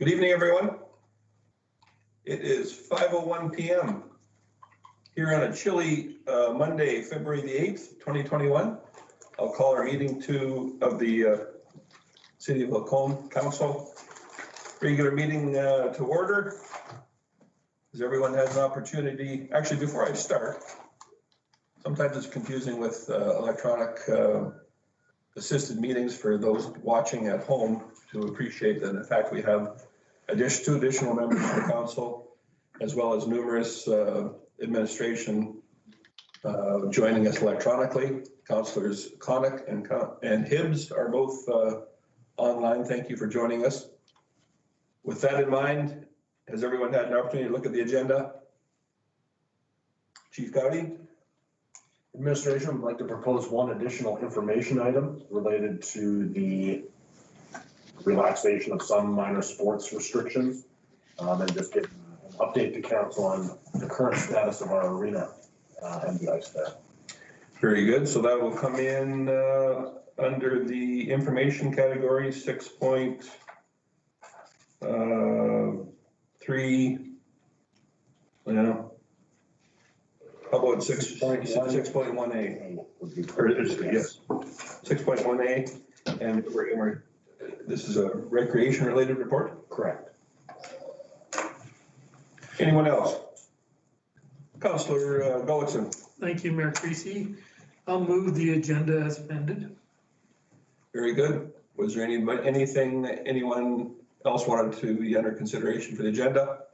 Good evening, everyone. It is 5:01 p.m. here on a chilly Monday, February the 8th, 2021. I'll call our meeting of the City of Lacombe Council regular meeting to order. As everyone has an opportunity, actually before I start, sometimes it's confusing with electronic assisted meetings for those watching at home to appreciate that in fact we have two additional members of the council, as well as numerous administration joining us electronically. Councillors Connick and Hibbs are both online. Thank you for joining us. With that in mind, has everyone had an opportunity to look at the agenda? Chief Gowdy? Administration would like to propose one additional information item related to the relaxation of some minor sports restrictions, and just get an update to council on the current status of our arena and the ice there. Very good. So that will come in under the information category 6.3. How about 6.1A? Yes, 6.1A, and this is a recreation related report? Correct. Anyone else? Councillor Gullickson. Thank you, Mayor Creasy. I'll move the agenda as amended. Very good. Was there anything that anyone else wanted to be under consideration for the agenda?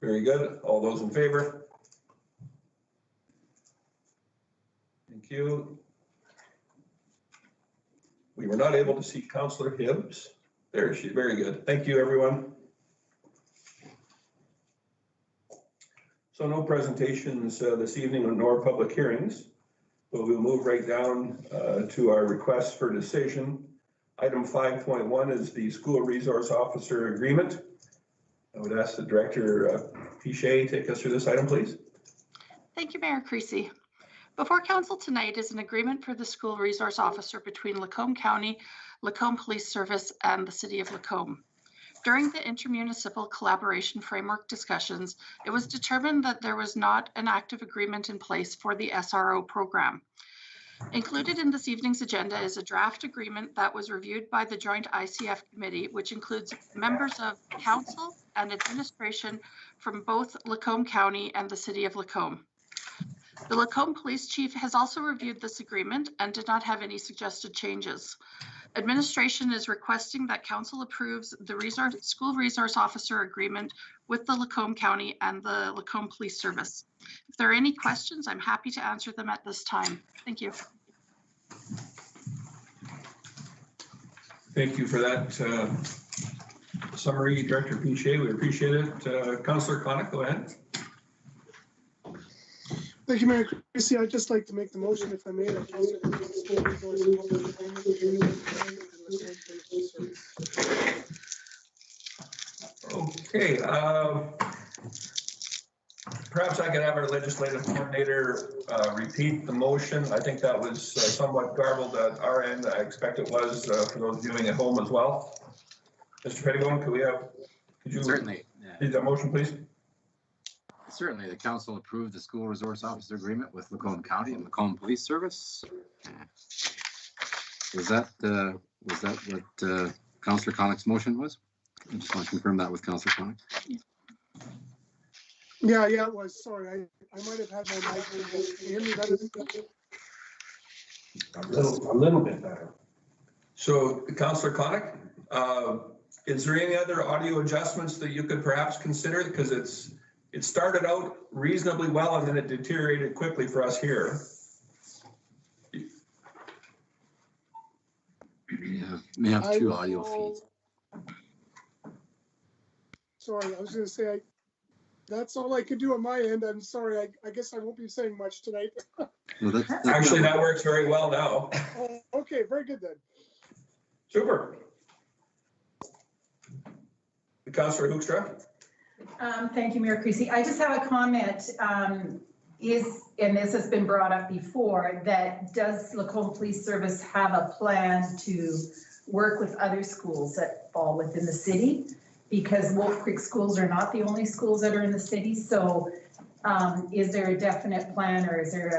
Very good. All those in favor? Thank you. We were not able to see Councillor Hibbs. There she is. Very good. Thank you, everyone. So no presentations this evening nor public hearings, but we'll move right down to our request for decision. Item 5.1 is the School Resource Officer Agreement. I would ask the Director Piché take us through this item, please. Thank you, Mayor Creasy. Before Council tonight is an agreement for the School Resource Officer between Lacombe County, Lacombe Police Service, and the City of Lacombe. During the intermunicipal collaboration framework discussions, it was determined that there was not an active agreement in place for the SRO program. Included in this evening's agenda is a draft agreement that was reviewed by the Joint ICF Committee, which includes members of Council and administration from both Lacombe County and the City of Lacombe. The Lacombe Police Chief has also reviewed this agreement and did not have any suggested changes. Administration is requesting that Council approves the School Resource Officer Agreement with the Lacombe County and the Lacombe Police Service. If there are any questions, I'm happy to answer them at this time. Thank you. Thank you for that summary, Director Piché. We appreciate it. Councillor Connick, go ahead. Thank you, Mayor Creasy. I'd just like to make the motion, if I may. Okay. Perhaps I could have our legislative coordinator repeat the motion. I think that was somewhat garbled at our end. I expect it was for those viewing at home as well. Mr. Pettibone, could you certainly read that motion, please? Certainly, the council approved the School Resource Officer Agreement with Lacombe County and Lacombe Police Service. Was that what Councillor Connick's motion was? I just want to confirm that with Councillor Connick. Yeah, it was. Sorry, I might have had my mic. Can you hear me better? A little bit better. So, Councillor Connick, is there any other audio adjustments that you could perhaps consider? Because it started out reasonably well and then it deteriorated quickly for us here. May have two audio feeds. Sorry, I was going to say, that's all I could do on my end. I'm sorry. I guess I won't be saying much tonight. Well, Actually, that works very well now. Okay, very good then. Super. Councillor Hoekstra. Thank you, Mayor Creasy. I just have a comment. And this has been brought up before, that does Lacombe Police Service have a plan to work with other schools that fall within the city, because Wolf Creek schools are not the only schools that are in the city. So is there a definite plan, or is there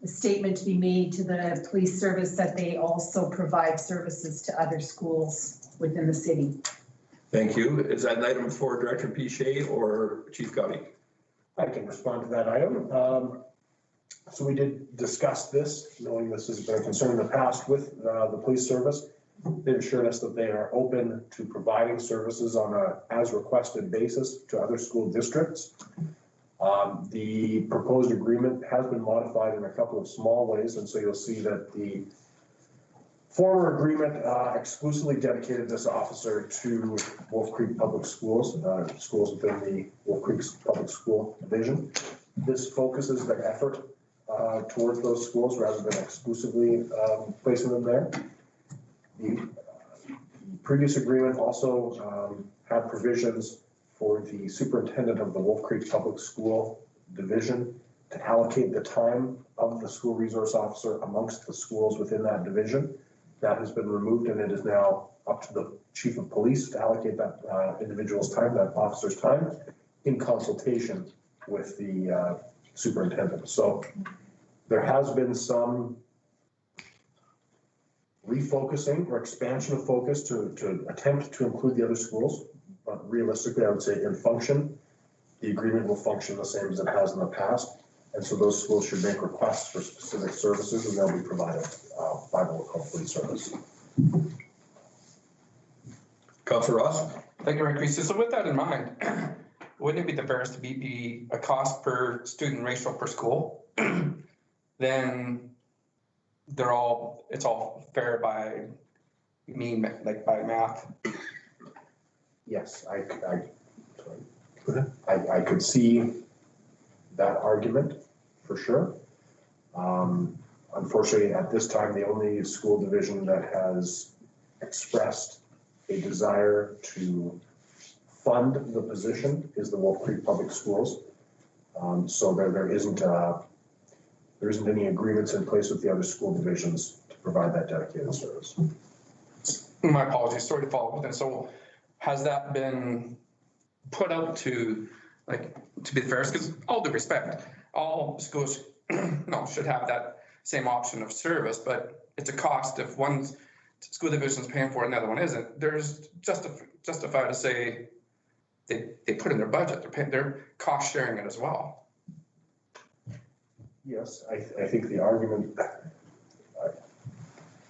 a statement to be made to the police service that they also provide services to other schools within the city? Thank you. Is that an item for Director Piche or Chief Gotti? I can respond to that item. So we did discuss this, knowing this has been a concern in the past with the police service. They've assured us that they are open to providing services on a as requested basis to other school districts. The proposed agreement has been modified in a couple of small ways, and so you'll see that the former agreement exclusively dedicated this officer to Wolf Creek Public Schools, schools within the Wolf Creek Public School Division. This focuses their effort towards those schools rather than exclusively placing them there. The previous agreement also had provisions for the superintendent of the Wolf Creek Public School Division to allocate the time of the school resource officer amongst the schools within that division. That has been removed, and it is now up to the chief of police to allocate that individual's time, that officer's time, in consultation with the superintendent. So there has been some refocusing or expansion of focus to attempt to include the other schools. But realistically, I would say in function, the agreement will function the same as it has in the past. And so those schools should make requests for specific services, and they'll be provided by the local police service. Councilor Ross? Thank you, Mayor Creasy. So with that in mind, wouldn't it be the fairest to be a cost per student ratio per school? Then it's all fair by mean, like by math. Yes, I could see that argument for sure. Unfortunately, at this time, the only school division that has expressed a desire to fund the position is the Wolf Creek Public Schools. So there isn't any agreements in place with the other school divisions to provide that dedicated service. My apologies, sorry to follow up with that. So has that been put out to be fair? Because all due respect, all schools should have that same option of service, but it's a cost if one school division is paying for it and the other one isn't. There's justified to say they put in their budget, they're cost sharing it as well. Yes, I think the argument,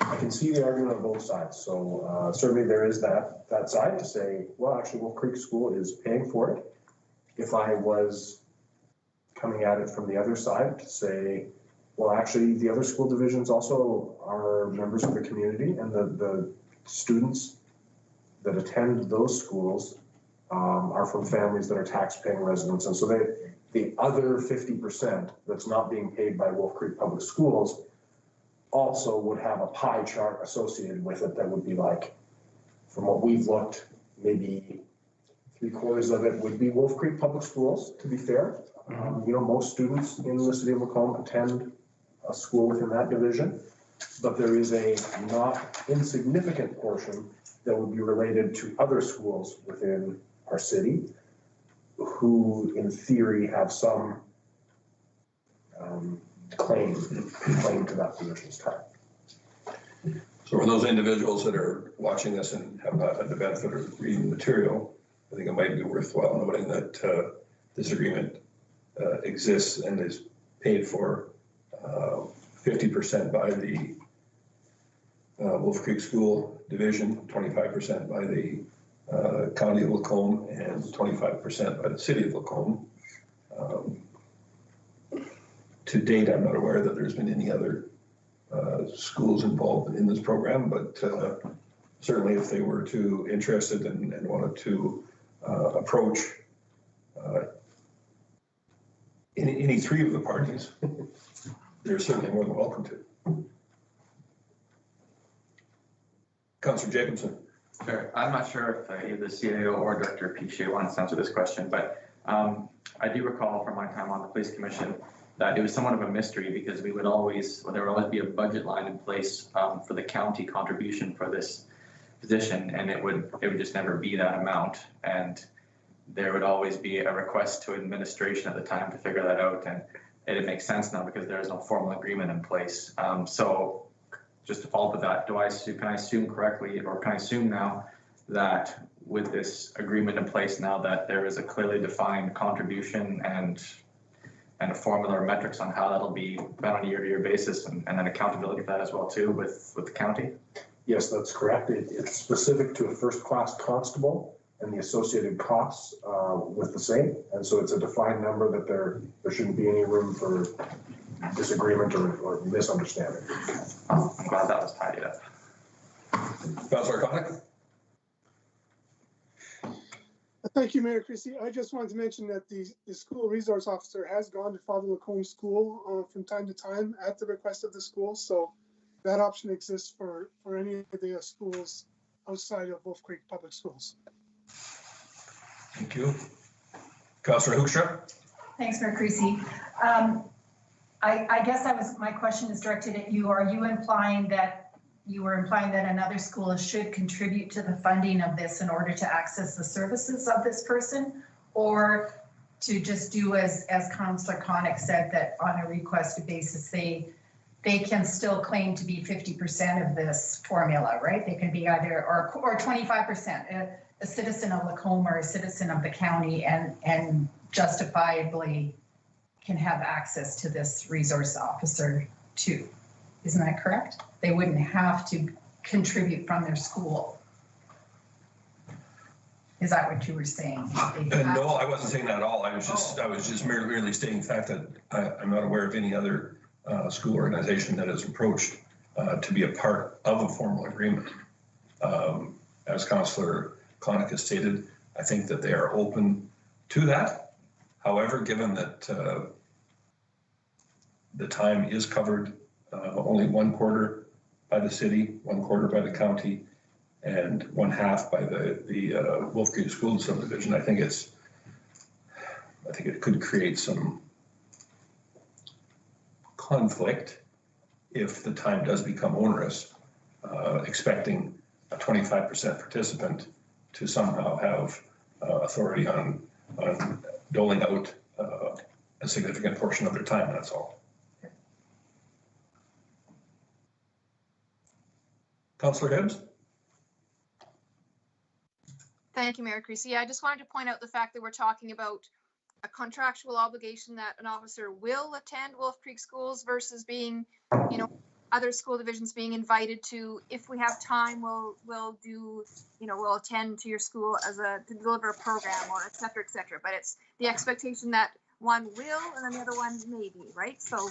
I can see the argument on both sides. So certainly there is that side to say, well, actually Wolf Creek School is paying for it. If I was coming at it from the other side to say, well, actually the other school divisions also are members of the community, and the students that attend those schools are from families that are tax-paying residents. And so the other 50% that's not being paid by Wolf Creek Public Schools also would have a pie chart associated with it that would be like, from what we've looked, maybe 3/4 of it would be Wolf Creek Public Schools, to be fair. Most students in the city of Lacombe attend a school within that division, but there is a not insignificant portion that would be related to other schools within our city who, in theory, have some claim to that position's time. So for those individuals that are watching this and have not had the benefit of reading the material, I think it might be worthwhile noting that this agreement exists and is paid for 50% by the Wolf Creek School Division, 25% by the County of Lacombe, and 25% by the City of Lacombe. To date, I'm not aware that there's been any other schools involved in this program, but certainly if they were interested and wanted to approach any three of the parties, they're certainly more than welcome to. Councillor Jacobson. Sure. I'm not sure if either the CAO or Director Piche wants to answer this question, but I do recall from my time on the police commission that it was somewhat of a mystery because there would always be a budget line in place for the county contribution for this position, and it would just never be that amount. And there would always be a request to administration at the time to figure that out. And it makes sense now because there is no formal agreement in place. So just to follow up with that, can I assume correctly, or can I assume now that with this agreement in place now that there is a clearly defined contribution and a formula or metrics on how that'll be done on a year-to-year basis, and then accountability for that as well too with the county? Yes, that's correct. It's specific to a first-class constable and the associated costs with the same. And so it's a defined number that there shouldn't be any room for disagreement or misunderstanding. I'm glad that was tidied up. Councillor Koenig? Thank you, Mayor Christie. I just wanted to mention that the school resource officer has gone to Father Lacombe School from time to time at the request of the school. So that option exists for any of the schools outside of Wolf Creek Public Schools. Thank you. Councillor Hoekstra? Thanks, Mayor Creasy. I guess my question is directed at you. Are you implying that another school should contribute to the funding of this in order to access the services of this person? Or to just do as Councillor Koenig said, that on a requested basis, they can still claim to be 50% of this formula, right? They can be either, or 25%, a citizen of Lacombe or a citizen of the county and justifiably can have access to this resource officer too. Isn't that correct? They wouldn't have to contribute from their school. Is that what you were saying? No, I wasn't saying that at all. I was just merely stating the fact that I'm not aware of any other school organization that has approached to be a part of a formal agreement. As Councillor Koenig has stated, I think that they are open to that. However, given that the time is covered only 1/4 by the city, 1/4 by the county, and 1/2 by the Wolf Creek School subdivision, I think it could create some conflict if the time does become onerous, expecting a 25% participant to somehow have authority on doling out a significant portion of their time, that's all. Councillor Hibbs? Thank you, Mayor Creasy. I just wanted to point out the fact that we're talking about a contractual obligation that an officer will attend Wolf Creek schools versus being, other school divisions being invited to, if we have time, we'll do, we'll attend to your school to deliver a program or et cetera, but it's the expectation that one will and then the other one maybe, right? So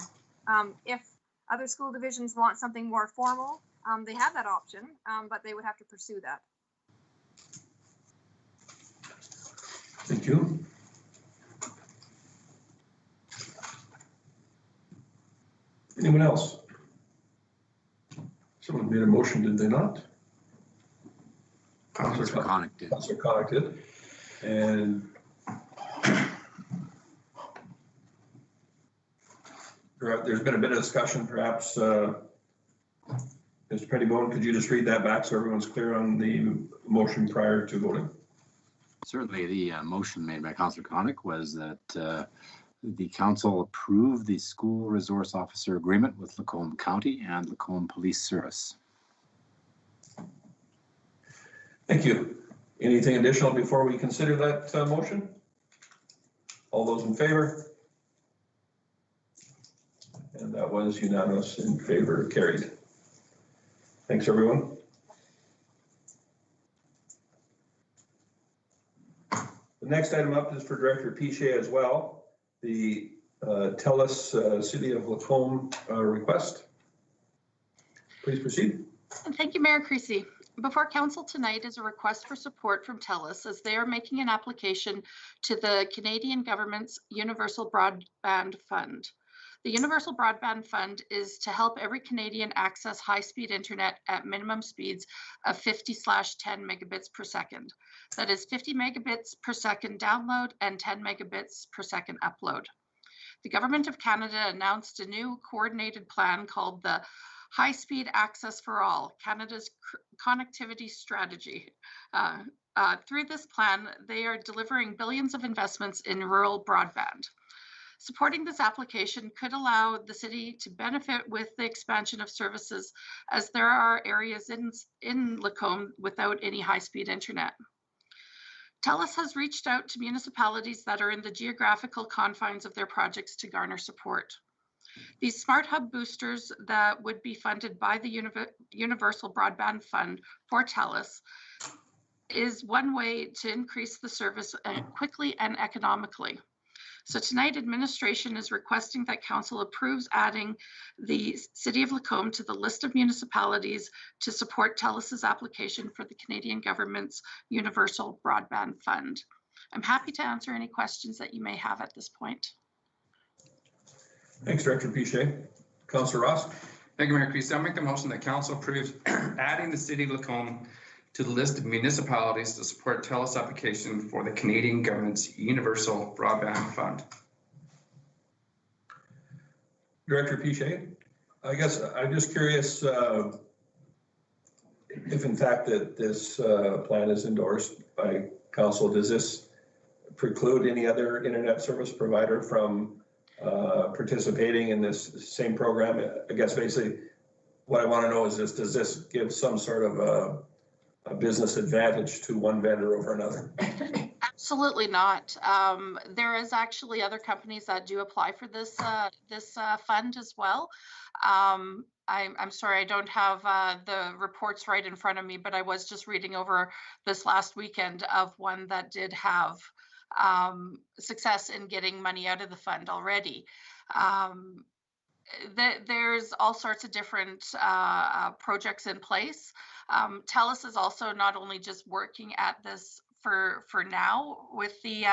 if other school divisions want something more formal, they have that option, but they would have to pursue that. Thank you. Anyone else? Someone made a motion, did they not? Councillor Koenig did. Councillor Koenig did. And there's been a bit of discussion, perhaps. Mr. Pettibone, could you just read that back so everyone's clear on the motion prior to voting? Certainly, the motion made by Councillor Koenig was that the council approve the school resource officer agreement with Lacombe County and Lacombe Police Service. Thank you. Anything additional before we consider that motion? All those in favor? And that was unanimous in favor, carried. Thanks, everyone. The next item up is for Director Piche as well. The TELUS City of Lacombe request. Please proceed. Thank you, Mayor Creasy. Before council tonight is a request for support from TELUS as they are making an application to the Canadian government's Universal Broadband Fund. The Universal Broadband Fund is to help every Canadian access high-speed internet at minimum speeds of 50/10 megabits per second. That is 50 megabits per second download and 10 megabits per second upload. the Government of Canada announced a new coordinated plan called the High Speed Access for All, Canada's Connectivity Strategy. Through this plan, they are delivering billions of investments in rural broadband. Supporting this application could allow the city to benefit with the expansion of services, as there are areas in Lacombe without any high-speed internet. TELUS has reached out to municipalities that are in the geographical confines of their projects to garner support. These smart hub boosters that would be funded by the Universal Broadband Fund for TELUS is one way to increase the service quickly and economically. So tonight, administration is requesting that council approves adding the City of Lacombe to the list of municipalities to support TELUS's application for the Canadian government's Universal Broadband Fund. I'm happy to answer any questions that you may have at this point. Thanks, Director Piche. Councillor Ross. Thank you, Mayor Creasy. I'll make the motion that council approves adding the City of Lacombe to the list of municipalities to support TELUS application for the Canadian government's Universal Broadband Fund. Director Piche, I guess I'm just curious if in fact that this plan is endorsed by council, does this preclude any other internet service provider from participating in this same program? I guess basically what I want to know is this, does this give some sort of a business advantage to one vendor over another? Absolutely not. There is actually other companies that do apply for this fund as well. I'm sorry, I don't have the reports right in front of me, but I was just reading over this last weekend of one that did have success in getting money out of the fund already. There's all sorts of different projects in place. TELUS is also not only just working at this for now with the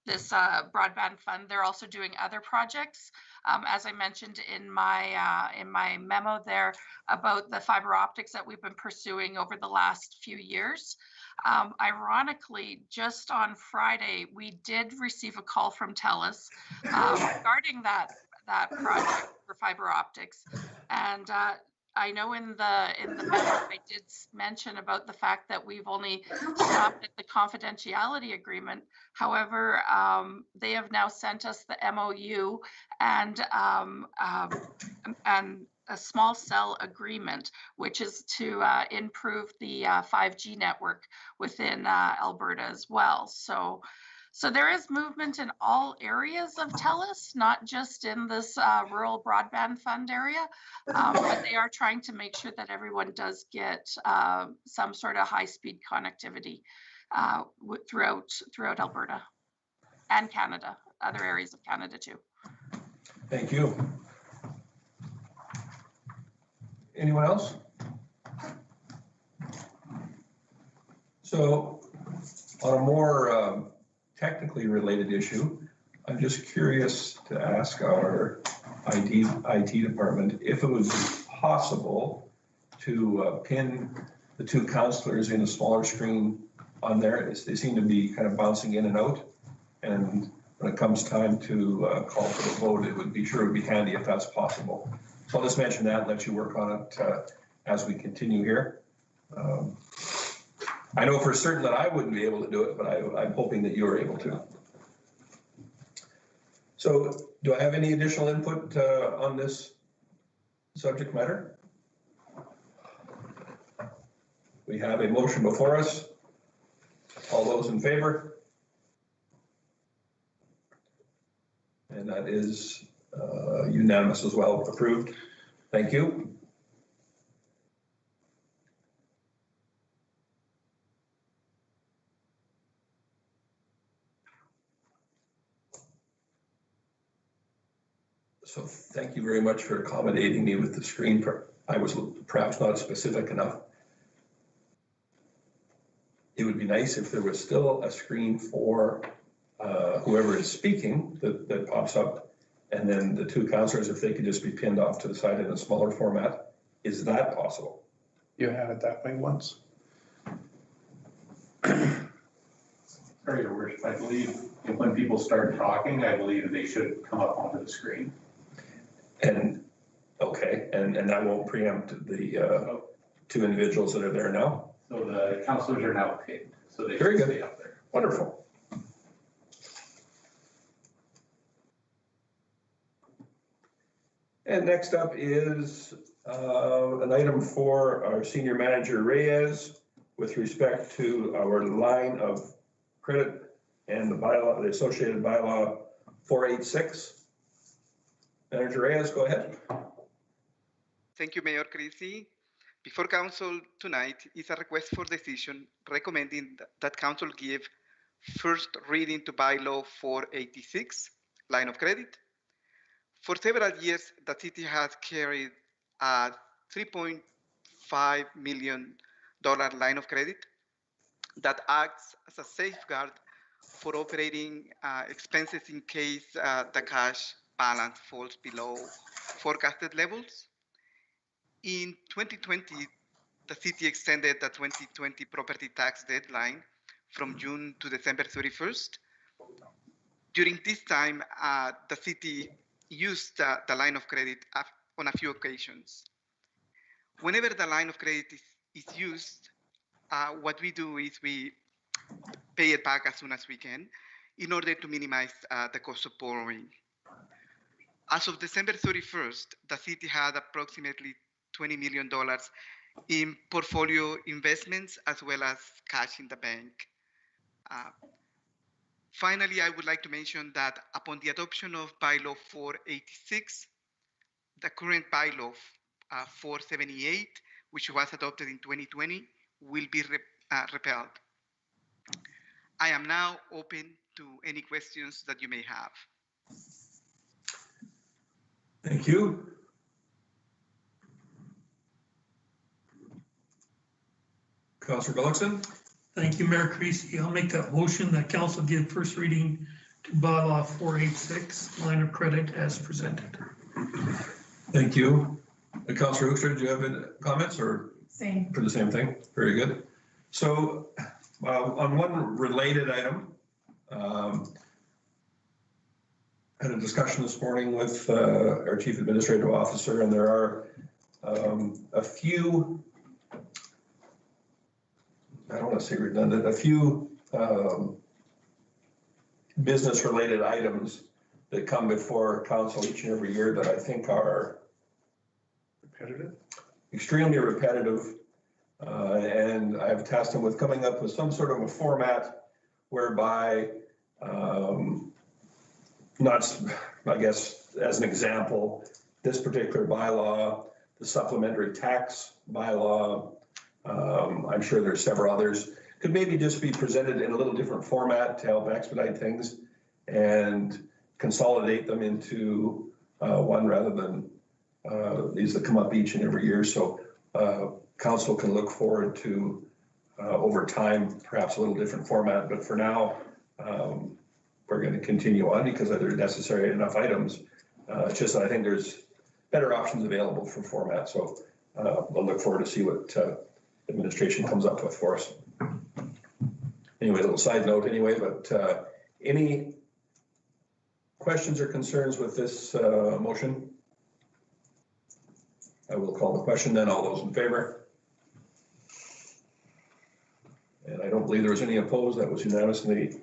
this broadband fund, they're also doing other projects. As I mentioned in my memo there about the fiber optics that we've been pursuing over the last few years. Ironically, just on Friday, we did receive a call from TELUS regarding that project for fiber optics. And I know in the memo, I did mention about the fact that we've only stopped at the confidentiality agreement. However, they have now sent us the MOU and a small cell agreement, which is to improve the 5G network within Alberta as well. So there is movement in all areas of TELUS, not just in this rural broadband fund area, but they are trying to make sure that everyone does get some sort of high-speed connectivity throughout Alberta and Canada, other areas of Canada too. Thank you. Anyone else? So on a more technically related issue, I'm just curious to ask our IT department if it would be possible to pin the two counselors in a smaller screen on there. They seem to be kind of bouncing in and out. And when it comes time to call for the vote, it would be handy if that's possible. So I'll just mention that and let you work on it as we continue here. I know for certain that I wouldn't be able to do it, but I'm hoping that you're able to. So do I have any additional input on this subject matter? We have a motion before us. All those in favor? And that is unanimous as well, approved. Thank you. So thank you very much for accommodating me with the screen. I was perhaps not specific enough. It would be nice if there was still a screen for whoever is speaking that pops up, and then the two counselors, if they could just be pinned off to the side in a smaller format. Is that possible? You had it that way once. All Sorry, Your Worship, I believe when people start talking, I believe they should come up onto the screen. And, okay, and that won't preempt the two individuals that are there now? So the councilors are now picked, so they Very should good. stay up there. Wonderful. And next up is an item for our senior manager Reyes with respect to our line of credit and the bylaw, the associated bylaw 486. Manager Reyes, go ahead. Thank you, Mayor Creasy. Before council tonight is a request for decision recommending that council give first reading to bylaw 486, line of credit. For several years, the city has carried a $3.5 million line of credit that acts as a safeguard for operating expenses in case the cash balance falls below forecasted levels. In 2020, the city extended the 2020 property tax deadline from June to December 31st. During this time, the city used the line of credit on a few occasions. Whenever the line of credit is used, what we do is we pay it back as soon as we can in order to minimize the cost of borrowing. As of December 31st, the city had approximately $20 million in portfolio investments as well as cash in the bank. Finally, I would like to mention that upon the adoption of bylaw 486, the current bylaw 478, which was adopted in 2020, will be repealed. I am now open to any questions that you may have. Thank you. Councilor Gullickson? Thank you, Mayor Creasy. I'll make that motion that council give first reading to bylaw 486, line of credit as presented. Thank you. Councilor Hoekstra, do you have any comments or? Same. For the same thing? Very good. So on one related item, had a discussion this morning with our Chief Administrative Officer, and there are a few, I don't want to say redundant, a few business-related items that come before council each and every year that I think are Repetitive? extremely repetitive. And I've tasked him with coming up with some sort of a format whereby, not, I guess, as an example, this particular bylaw, the supplementary tax bylaw, I'm sure there's several others, could maybe just be presented in a little different format to help expedite things and consolidate them into one rather than these that come up each and every year. So council can look forward to over time, perhaps a little different format, but for now, we're going to continue on because they're necessary enough items. It's just that I think there's better options available for format. So we'll look forward to see what administration comes up with for us. Anyway, a little side note anyway, but any questions or concerns with this motion? I will call the question then. All those in favor? And I don't believe there was any opposed. That was unanimously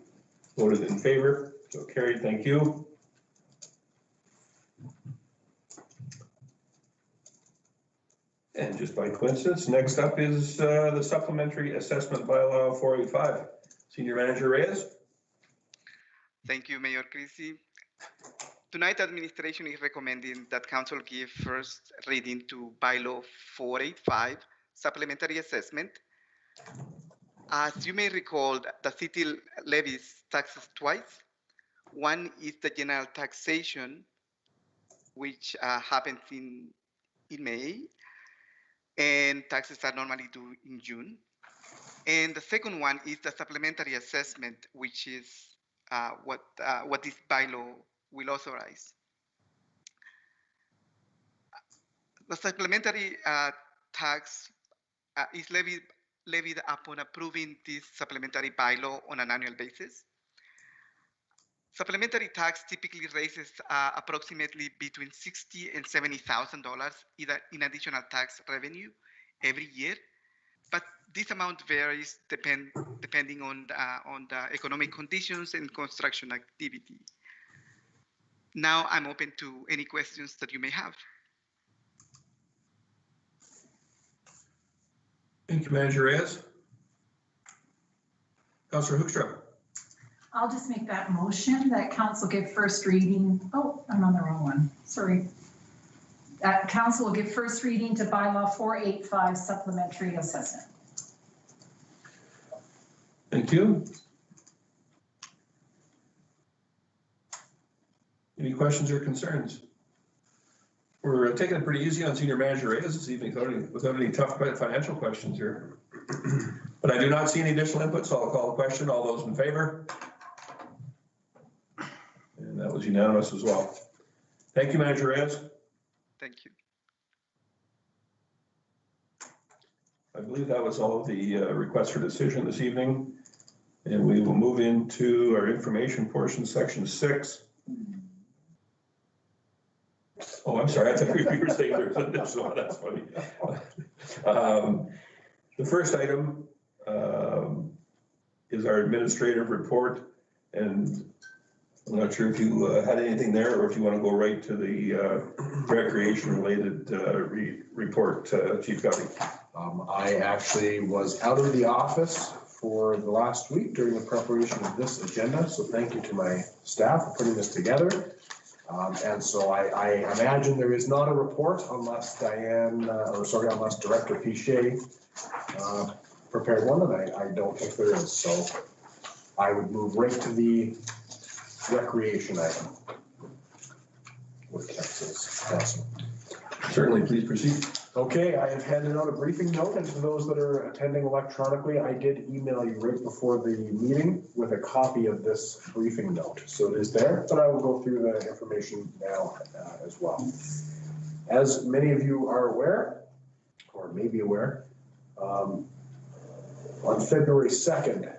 voted in favor. So carried. Thank you. And just by coincidence, next up is the supplementary assessment bylaw 485. Senior Manager Reyes. Thank you, Mayor Creasy. Tonight, administration is recommending that council give first reading to bylaw 485, supplementary assessment. As you may recall, the city levies taxes twice. One is the general taxation, which happens in May, and taxes are normally due in June. And the second one is the supplementary assessment, which is what this bylaw will authorize. The supplementary tax is levied levied upon approving this supplementary bylaw on an annual basis. Supplementary tax typically raises approximately between $60,000 and $70,000 in additional tax revenue every year, but this amount varies depending on the economic conditions and construction activity. Now I'm open to any questions that you may have. Thank you, Manager Reyes. Councillor Hoekstra. I'll just make that motion that council give first reading. Oh, I'm on the wrong one. Sorry. That council will give first reading to bylaw 485 supplementary assessment. Thank you. Any questions or concerns? We're taking it pretty easy on Senior Manager Reyes this evening without any tough financial questions here. But I do not see any additional input, so I'll call the question. All those in favor? And that was unanimous as well. Thank you, Manager Reyes. Thank you. I believe that was all of the requests for decision this evening. And we will move into our information portion, section 6. Oh, I'm sorry. I thought you were saying there's additional. That's funny. The first item is our administrative report. And I'm not sure if you had anything there or if you want to go right to the recreation-related report, Chief Gotti. I actually was out of the office for the last week during the preparation of this agenda, so thank you to my staff for putting this together. And so I imagine there is not a report unless unless Director Piché prepared one, and I don't think there is. So I would move right to the recreation item with council. Certainly, please proceed. Okay, I have handed out a briefing note, and for those that are attending electronically, I did email you right before the meeting with a copy of this briefing note. So it is there, but I will go through the information now as well. As many of you are aware, or may be aware, on February 2nd,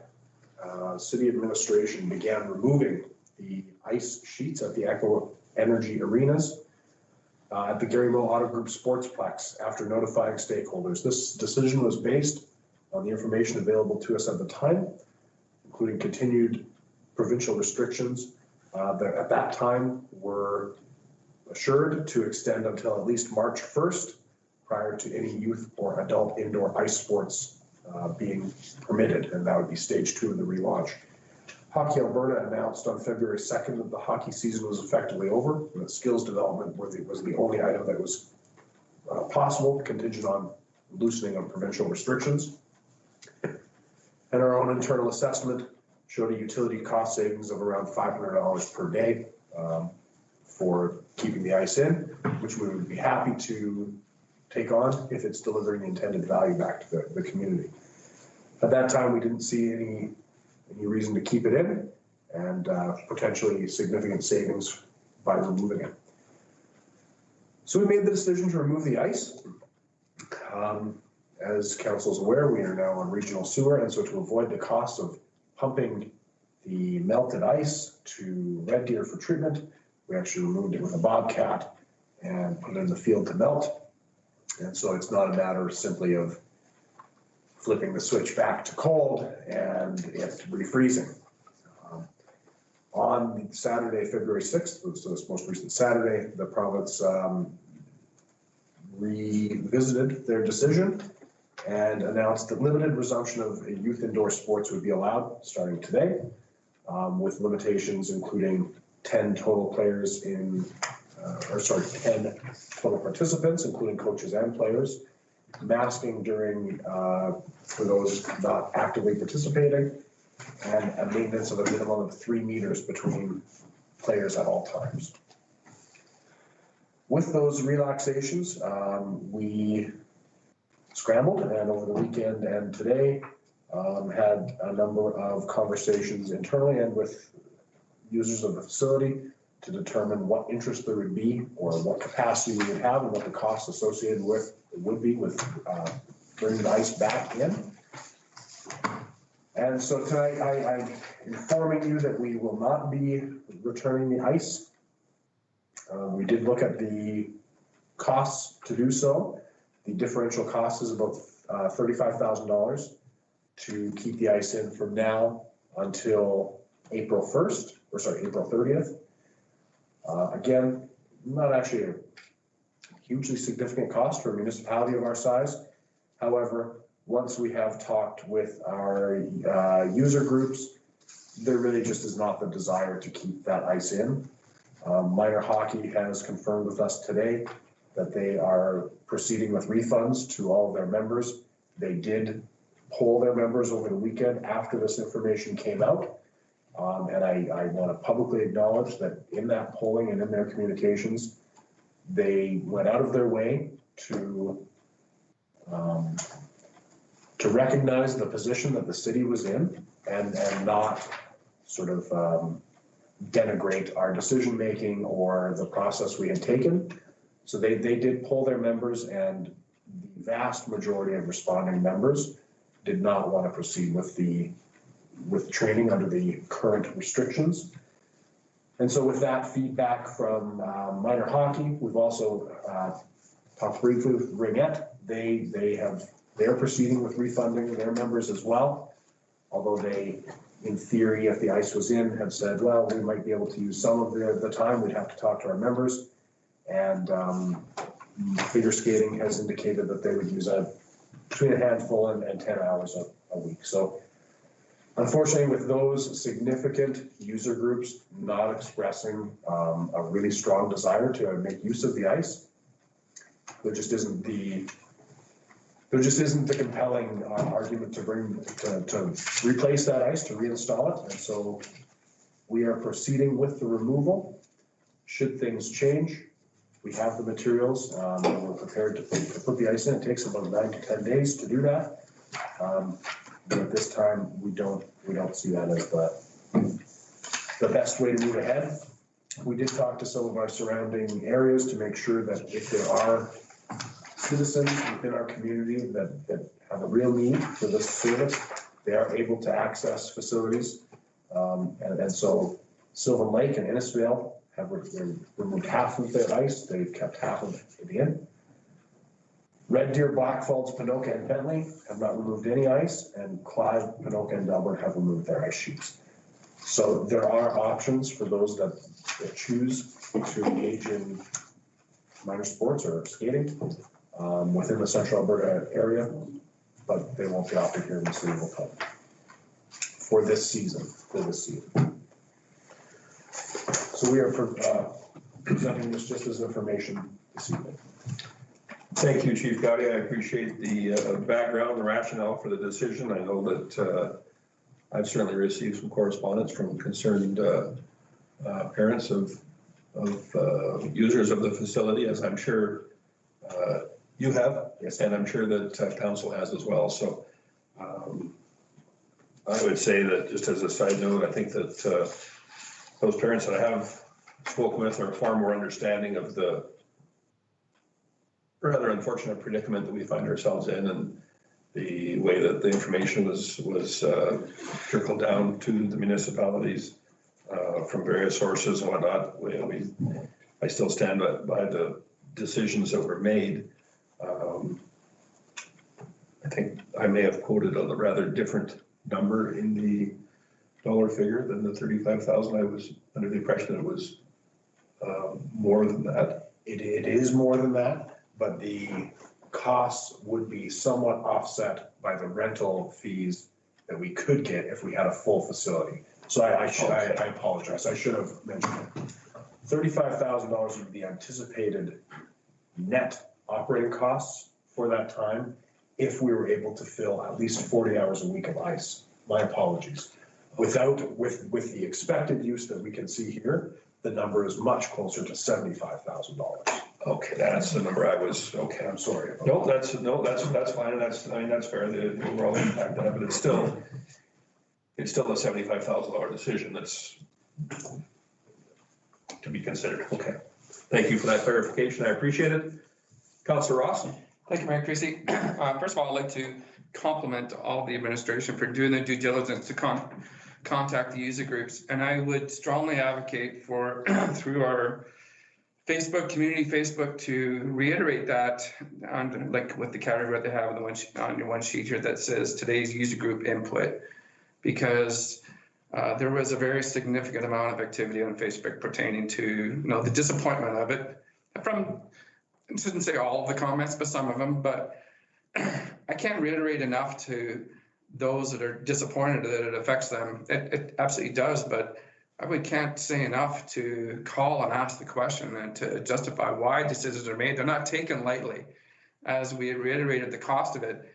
City Administration began removing the ice sheets at the Echo Energy Arenas at the Gary Mill Auto Group Sportsplex after notifying stakeholders. This decision was based on the information available to us at the time, including continued provincial restrictions that at that time were assured to extend until at least March 1st, prior to any youth or adult indoor ice sports being permitted, and that would be stage 2 of the relaunch. Hockey Alberta announced on February 2nd that the hockey season was effectively over, and that skills development was the only item that was possible, contingent on loosening of provincial restrictions. And our own internal assessment showed a utility cost savings of around $500 per day for keeping the ice in, which we would be happy to take on if it's delivering the intended value back to the community. At that time, we didn't see any reason to keep it in, and potentially significant savings by removing it. So we made the decision to remove the ice. As council is aware, we are now on regional sewer, and so to avoid the cost of pumping the melted ice to Red Deer for treatment, we actually removed it with a bobcat and put it in the field to melt. And so it's not a matter simply of flipping the switch back to cold and it refreezing. On Saturday, February 6th, so this most recent Saturday, the province revisited their decision and announced that limited resumption of youth indoor sports would be allowed starting today, with limitations including 10 total players 10 total participants, including coaches and players, masking during, for those not actively participating, and a maintenance of a minimum of 3 meters between players at all times. With those relaxations, we scrambled, and over the weekend and today had a number of conversations internally and with users of the facility to determine what interest there would be or what capacity we would have and what the costs associated with would be with bringing the ice back in. And so tonight, I'm informing you that we will not be returning the ice. We did look at the costs to do so. The differential cost is about $35,000 to keep the ice in from now until April 30th. Again, not actually a hugely significant cost for a municipality of our size. However, once we have talked with our user groups, there really just is not the desire to keep that ice in. Minor Hockey has confirmed with us today that they are proceeding with refunds to all of their members. They did poll their members over the weekend after this information came out. And I want to publicly acknowledge that in that polling and in their communications, they went out of their way to recognize the position that the city was in and not sort of denigrate our decision-making or the process we had taken. So they did poll their members, and the vast majority of responding members did not want to proceed with training under the current restrictions. And so with that feedback from Minor Hockey, we've also talked briefly with Ringette. They're proceeding with refunding their members as well, although they, in theory, if the ice was in, have said, well, we might be able to use some of the time. We'd have to talk to our members. And figure skating has indicated that they would use between a handful and 10 hours a week. So unfortunately, with those significant user groups not expressing a really strong desire to make use of the ice, there just isn't the compelling argument to replace that ice, to reinstall it. And so we are proceeding with the removal. Should things change, we have the materials. We're prepared to put the ice in. It takes about 9 to 10 days to do that. But at this time, we don't see that as the best way to move ahead. We did talk to some of our surrounding areas to make sure that if there are citizens within our community that have a real need for this service, they are able to access facilities. And so Sylvan Lake and Innisfail have removed half of their ice. They've kept half of it in. Red Deer, Black Falls, Pinoca, and Bentley have not removed any ice, and Clive, Pinoca, and Delbert have removed their ice sheets. So there are options for those that choose to engage in minor sports or skating within the Central Alberta area, but they won't be offered here in the city of Lacombe for this season. So we are presenting this just as information this evening. Thank you, Chief Gotti. I appreciate the background, the rationale for the decision. I know that I've certainly received some correspondence from concerned parents of users of the facility, as I'm sure you have, yes, and I'm sure that council has as well. So I would say that, just as a side note, I think that those parents that I have spoken with are far more understanding of the rather unfortunate predicament that we find ourselves in, and the way that the information was trickled down to the municipalities from various sources and whatnot. I still stand by the decisions that were made. I think I may have quoted a rather different number in the dollar figure than the 35,000. I was under the impression that it was more than that. It is more than that, but the costs would be somewhat offset by the rental fees that we could get if we had a full facility. So I apologize. I should have mentioned it. $35,000 would be anticipated net operating costs for that time if we were able to fill at least 40 hours a week of ice. My apologies. With the expected use that we can see here, the number is much closer to $75,000. Okay, that's the number I was, okay, I'm sorry. No, that's fine. That's fair. The overall impact of it, but it's still a $75,000 decision that's to be considered. Okay. Thank you for that clarification. I appreciate it. Councilor Ross. Thank you, Mayor Creasy. First of all, I'd like to compliment all the administration for doing their due diligence to contact the user groups. And I would strongly advocate for, through our Facebook, community Facebook, to reiterate that on, like with the category they have on the on your one sheet here that says today's user group input, because there was a very significant amount of activity on Facebook pertaining to, the disappointment of it from, I shouldn't say all of the comments, but some of them, but I can't reiterate enough to those that are disappointed that it affects them. It absolutely does, but we can't say enough to call and ask the question and to justify why decisions are made. They're not taken lightly. As we reiterated the cost of it,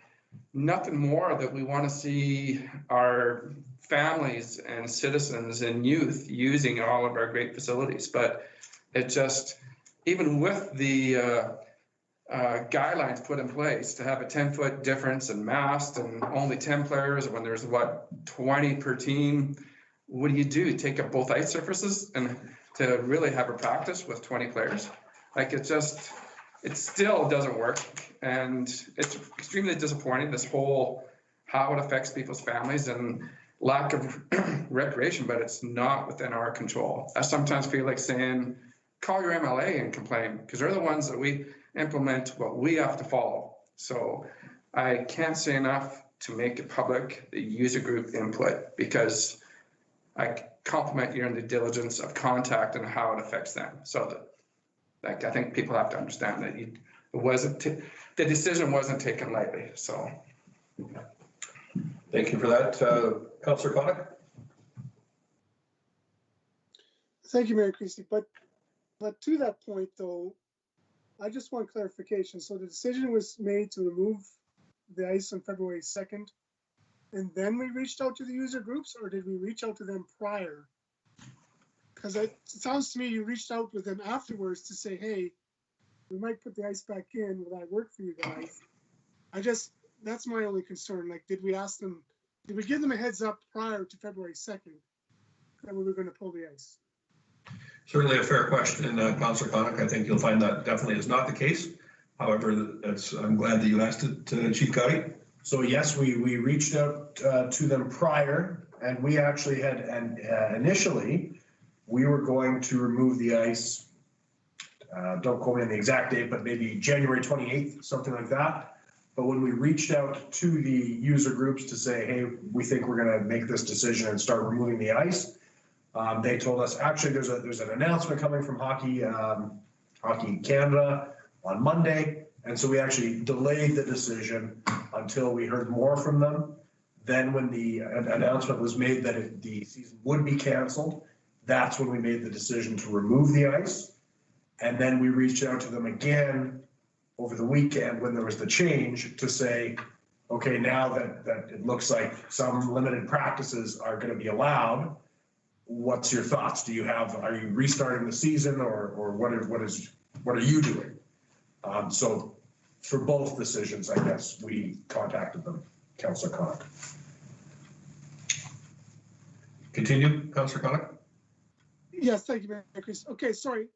nothing more that we want to see our families and citizens and youth using all of our great facilities. But it just, even with the guidelines put in place to have a 10-foot difference in mast and only 10 players when there's 20 per team, what do? Take up both ice surfaces and to really have a practice with 20 players? Like it still doesn't work. And it's extremely disappointing, this whole, how it affects people's families and lack of recreation, but it's not within our control. I sometimes feel like saying, call your MLA and complain, because they're the ones that we implement what we have to follow. So I can't say enough to make it public, the user group input, because I compliment your due diligence of contact and how it affects them. So that, I think people have to understand that the decision wasn't taken lightly. So. Thank you for that, Councillor Connick. Thank you, Mayor Creasy. But to that point, though, I just want clarification. So the decision was made to remove the ice on February 2nd, and then we reached out to the user groups, or did we reach out to them prior? Because it sounds to me you reached out with them afterwards to say, hey, we might put the ice back in. Will that work for you guys? That's my only concern. Like, did we ask them, did we give them a heads up prior to February 2nd that we were going to pull the ice? Certainly a fair question, Councillor Connick. I think you'll find that definitely is not the case. However, I'm glad that you asked it, Chief Cuddy. So yes, we reached out to them prior, and we actually had, and initially, we were going to remove the ice, don't quote me on the exact date, but maybe January 28th, something like that. But when we reached out to the user groups to say, hey, we think we're going to make this decision and start removing the ice, they told us, actually, there's an announcement coming from Hockey Canada on Monday. And so we actually delayed the decision until we heard more from them. Then when the announcement was made that the season would be canceled, that's when we made the decision to remove the ice. And then we reached out to them again over the weekend when there was the change to say, okay, now that it looks like some limited practices are going to be allowed, what's your thoughts? Are you restarting the season, or what are you doing? So for both decisions, I guess we contacted them. Councillor Connick. Continue, Councillor Connick. Yes, thank you, Mayor Creasy. Okay, sorry.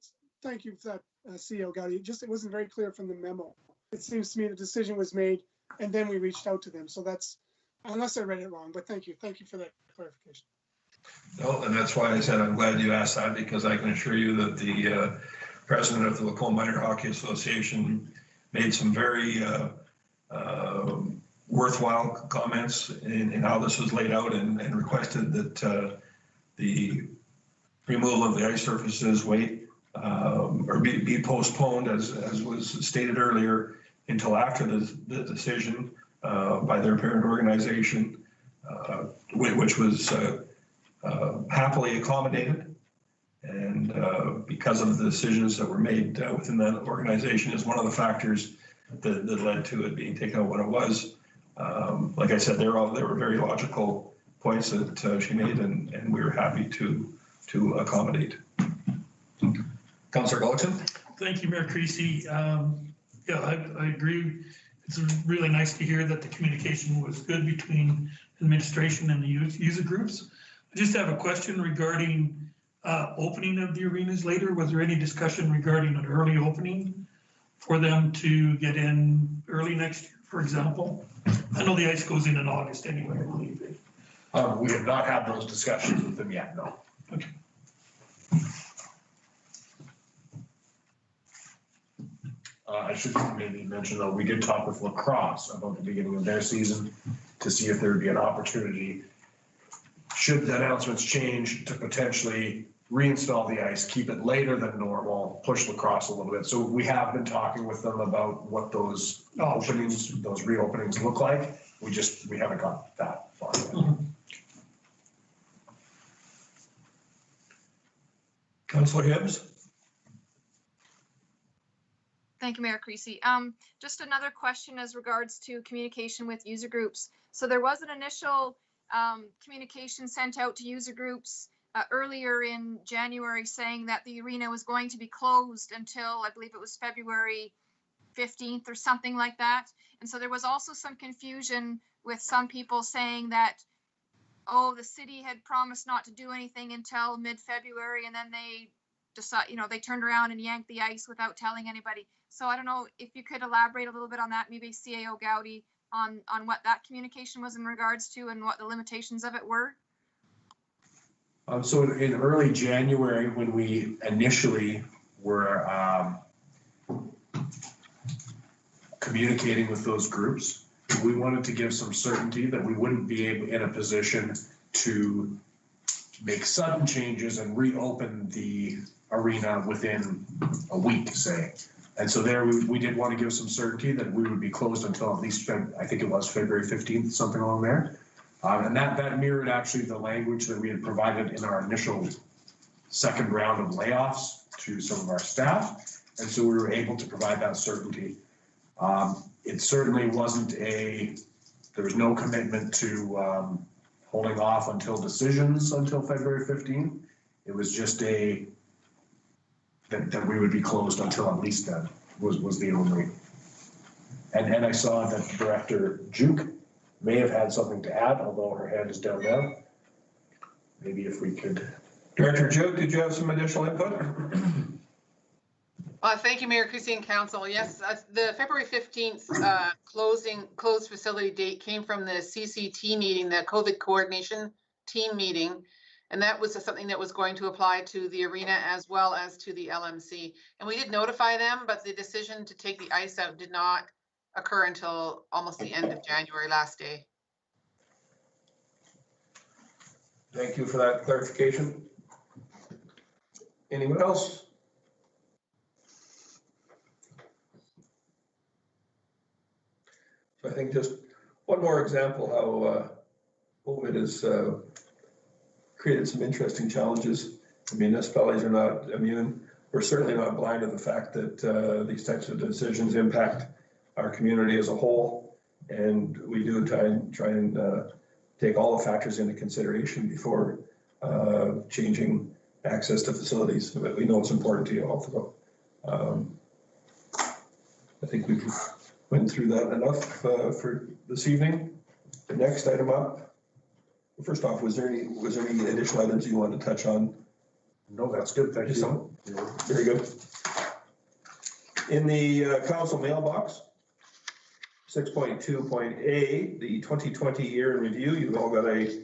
Thank you for that, CEO Gowdy. It wasn't very clear from the memo. It seems to me the decision was made and then we reached out to them. So that's, unless I read it wrong, but thank you. Thank you for that clarification. No, and that's why I said I'm glad you asked that, because I can assure you that the president of the Lacombe Minor Hockey Association made some very worthwhile comments in how this was laid out, and requested that the removal of the ice surfaces wait or be postponed, as was stated earlier, until after the decision by their parent organization, which was happily accommodated. And because of the decisions that were made within that organization is one of the factors that led to it being taken out when it was. Like I said, they were very logical points that she made, and we were happy to accommodate. Councillor Gullikson. Thank you, Mayor Creasy. Yeah, I agree. It's really nice to hear that the communication was good between administration and the user groups. I just have a question regarding opening of the arenas later. Was there any discussion regarding an early opening for them to get in early next year for example? I know the ice goes in August anyway, I believe. We have not had those discussions with them yet, no. Okay. I should maybe mention though, we did talk with lacrosse about the beginning of their season to see if there would be an opportunity, should the announcements change, to potentially reinstall the ice, keep it later than normal, push lacrosse a little bit. So we have been talking with them about what those openings, those reopenings look like. We haven't got that far yet. Councillor Hibbs? Thank you, Mayor Creasy. Just another question as regards to communication with user groups. So there was an initial communication sent out to user groups earlier in January saying that the arena was going to be closed until, I believe it was February 15th or something like that. And so there was also some confusion with some people saying that, oh, the city had promised not to do anything until mid-February, and then they decide, they turned around and yanked the ice without telling anybody. So I don't know if you could elaborate a little bit on that, maybe CAO Gowdy, on what that communication was in regards to and what the limitations of it were. So in early January, when we initially were communicating with those groups, we wanted to give some certainty that we wouldn't be in a position to make sudden changes and reopen the arena within a week, say. And so there we did want to give some certainty that we would be closed until at least, I think it was February 15th, something along there. And that mirrored actually the language that we had provided in our initial second round of layoffs to some of our staff. And so we were able to provide that certainty. It certainly wasn't there was no commitment to holding off until decisions until February 15th. It was just that we would be closed until at least then was the only. And I saw that Director Juke may have had something to add, although her hand is down now. Maybe if we could. Director Juke, did you have some additional input? Thank you, Mayor Creasy and Council. Yes, the February 15th closed facility date came from the CCT meeting, the COVID coordination team meeting. And that was something that was going to apply to the arena as well as to the LMC. And we did notify them, but the decision to take the ice out did not occur until almost the end of January, last day. Thank you for that clarification. Anyone else? So I think just one more example how COVID has created some interesting challenges. The municipalities are not immune. We're certainly not blind to the fact that these types of decisions impact our community as a whole. And we do try and take all the factors into consideration before changing access to facilities. But we know it's important to you also. I think we've went through that enough for this evening. The next item up. First off, was there any additional items you wanted to touch on? No, that's good. Thank you. Very good. In the council mailbox, 6.2.A, the 2020 year in review, you've all got a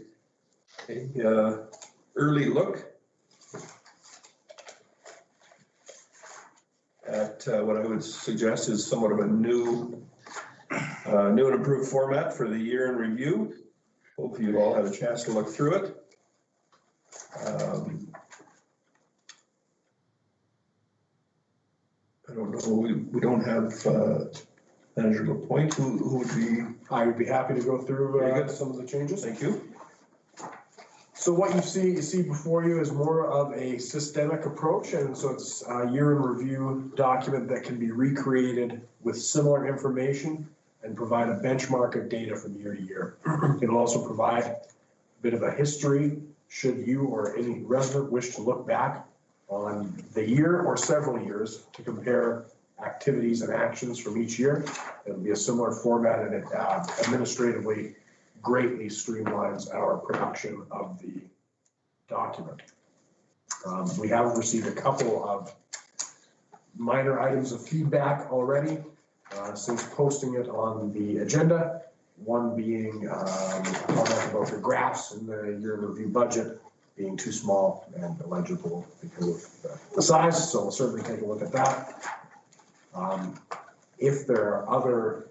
early look at what I would suggest is somewhat of a new and improved format for the year in review. Hopefully you've all had a chance to look through it. I don't know, we don't have Manager Lapointe, who would be? I would be happy to go through some of the changes. Thank you. So what you see before you is more of a systemic approach, and so it's a year in review document that can be recreated with similar information and provide a benchmark of data from year to year. It'll also provide a bit of a history should you or any resident wish to look back on the year or several years to compare activities and actions from each year. It'll be a similar format, and it administratively greatly streamlines our production of the document. We have received a couple of minor items of feedback already. since posting it on the agenda. One being a comment about the graphs in the year in review budget being too small and illegible because of the size, so we'll certainly take a look at that. If there are other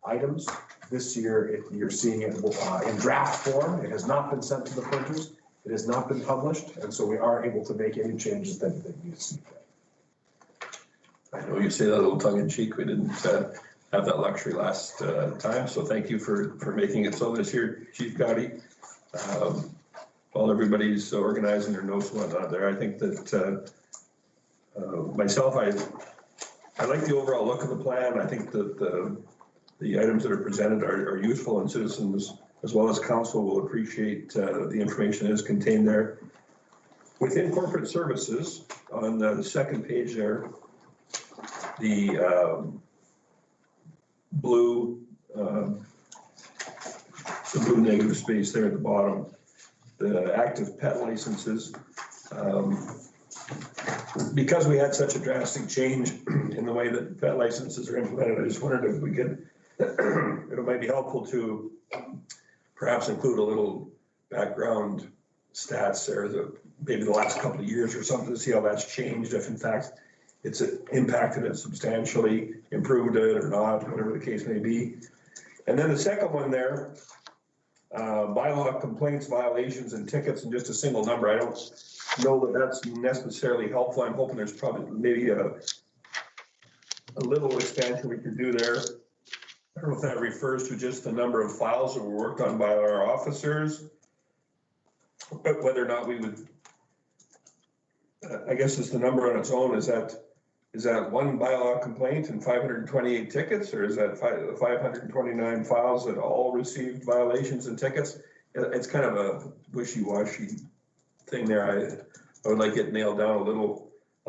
items this year, you're seeing it in draft form. It has not been sent to the printers. It has not been published, and so we are able to make any changes that you see. I know you say that a little tongue in cheek. We didn't have that luxury last time, so thank you for making it so this year, Chief Gotti. While everybody's organizing their notes and whatnot there, I think that myself, I like the overall look of the plan. I think that the items that are presented are useful, and citizens as well as council will appreciate the information that is contained there. Within corporate services, on the second page there, the blue negative space there at the bottom, the active pet licenses. Because we had such a drastic change in the way that pet licenses are implemented, I just wondered if we could, it might be helpful to perhaps include a little background stats there, maybe the last couple of years or something, to see how that's changed, if in fact it's impacted it substantially, improved it or not, whatever the case may be. And then the second one there, bylaw complaints, violations, and tickets, and just a single number. I don't know that that's necessarily helpful. I'm hoping there's probably maybe a little expansion we could do there. I don't know if that refers to just the number of files that were worked on by our officers, but whether or not we would, I guess it's the number on its own. Is that one bylaw complaint and 528 tickets, or is that 529 files that all received violations and tickets? It's kind of a wishy-washy thing there. I would like it nailed down a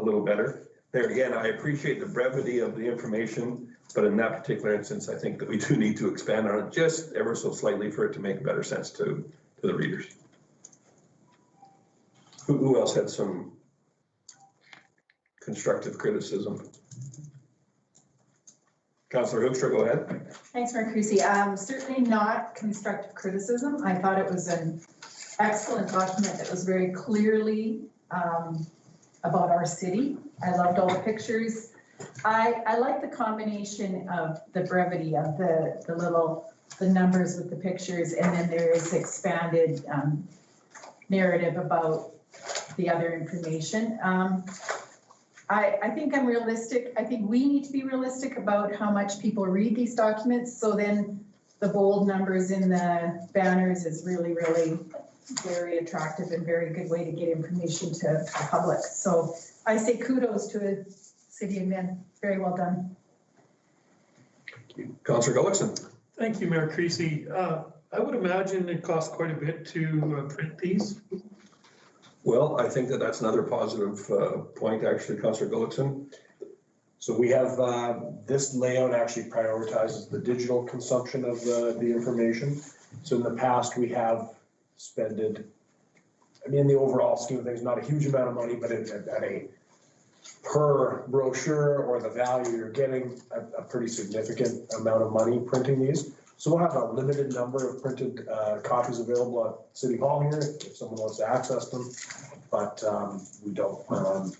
little better. There again, I appreciate the brevity of the information, but in that particular instance, I think that we do need to expand on it just ever so slightly for it to make better sense to the readers. Who else had some constructive criticism? Councillor Hoekstra, go ahead. Thanks, Mayor Creasy. Certainly not constructive criticism. I thought it was an excellent document that was very clearly about our city. I loved all the pictures. I like the combination of the brevity of the numbers with the pictures, and then there is expanded narrative about the other information. I think I'm realistic. I think we need to be realistic about how much people read these documents. So then the bold numbers in the banners is really, really very attractive and very good way to get information to the public. So I say kudos to City of Min. Very well done. Councillor Gullickson. Thank you, Mayor Creasy. I would imagine it costs quite a bit to print these. Well, I think that that's another positive point, actually, Councillor Gullickson. So we have, this layout actually prioritizes the digital consumption of the information. So in the past, we have spended, I mean, in the overall scheme of things, not a huge amount of money, but at a per brochure or the value, you're getting a pretty significant amount of money printing these. So we'll have a limited number of printed copies available at City Hall here if someone wants to access them, but we don't plan on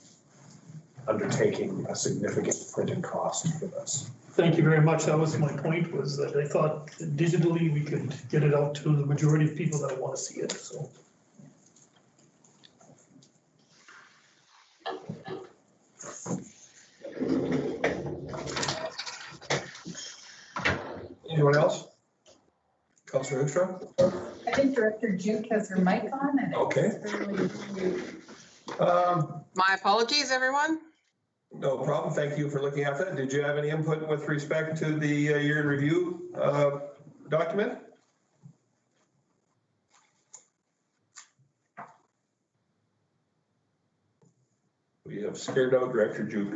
undertaking a significant printing cost for this. Thank you very much. That was my point, was that I thought digitally we could get it out to the majority of people that want to see it, so. Anyone else? Councillor Hoekstra? I think Director Juke has her mic on. And okay. My apologies, everyone. No problem. Thank you for looking at that. Did you have any input with respect to the year in review document? We have scared out Director Juke.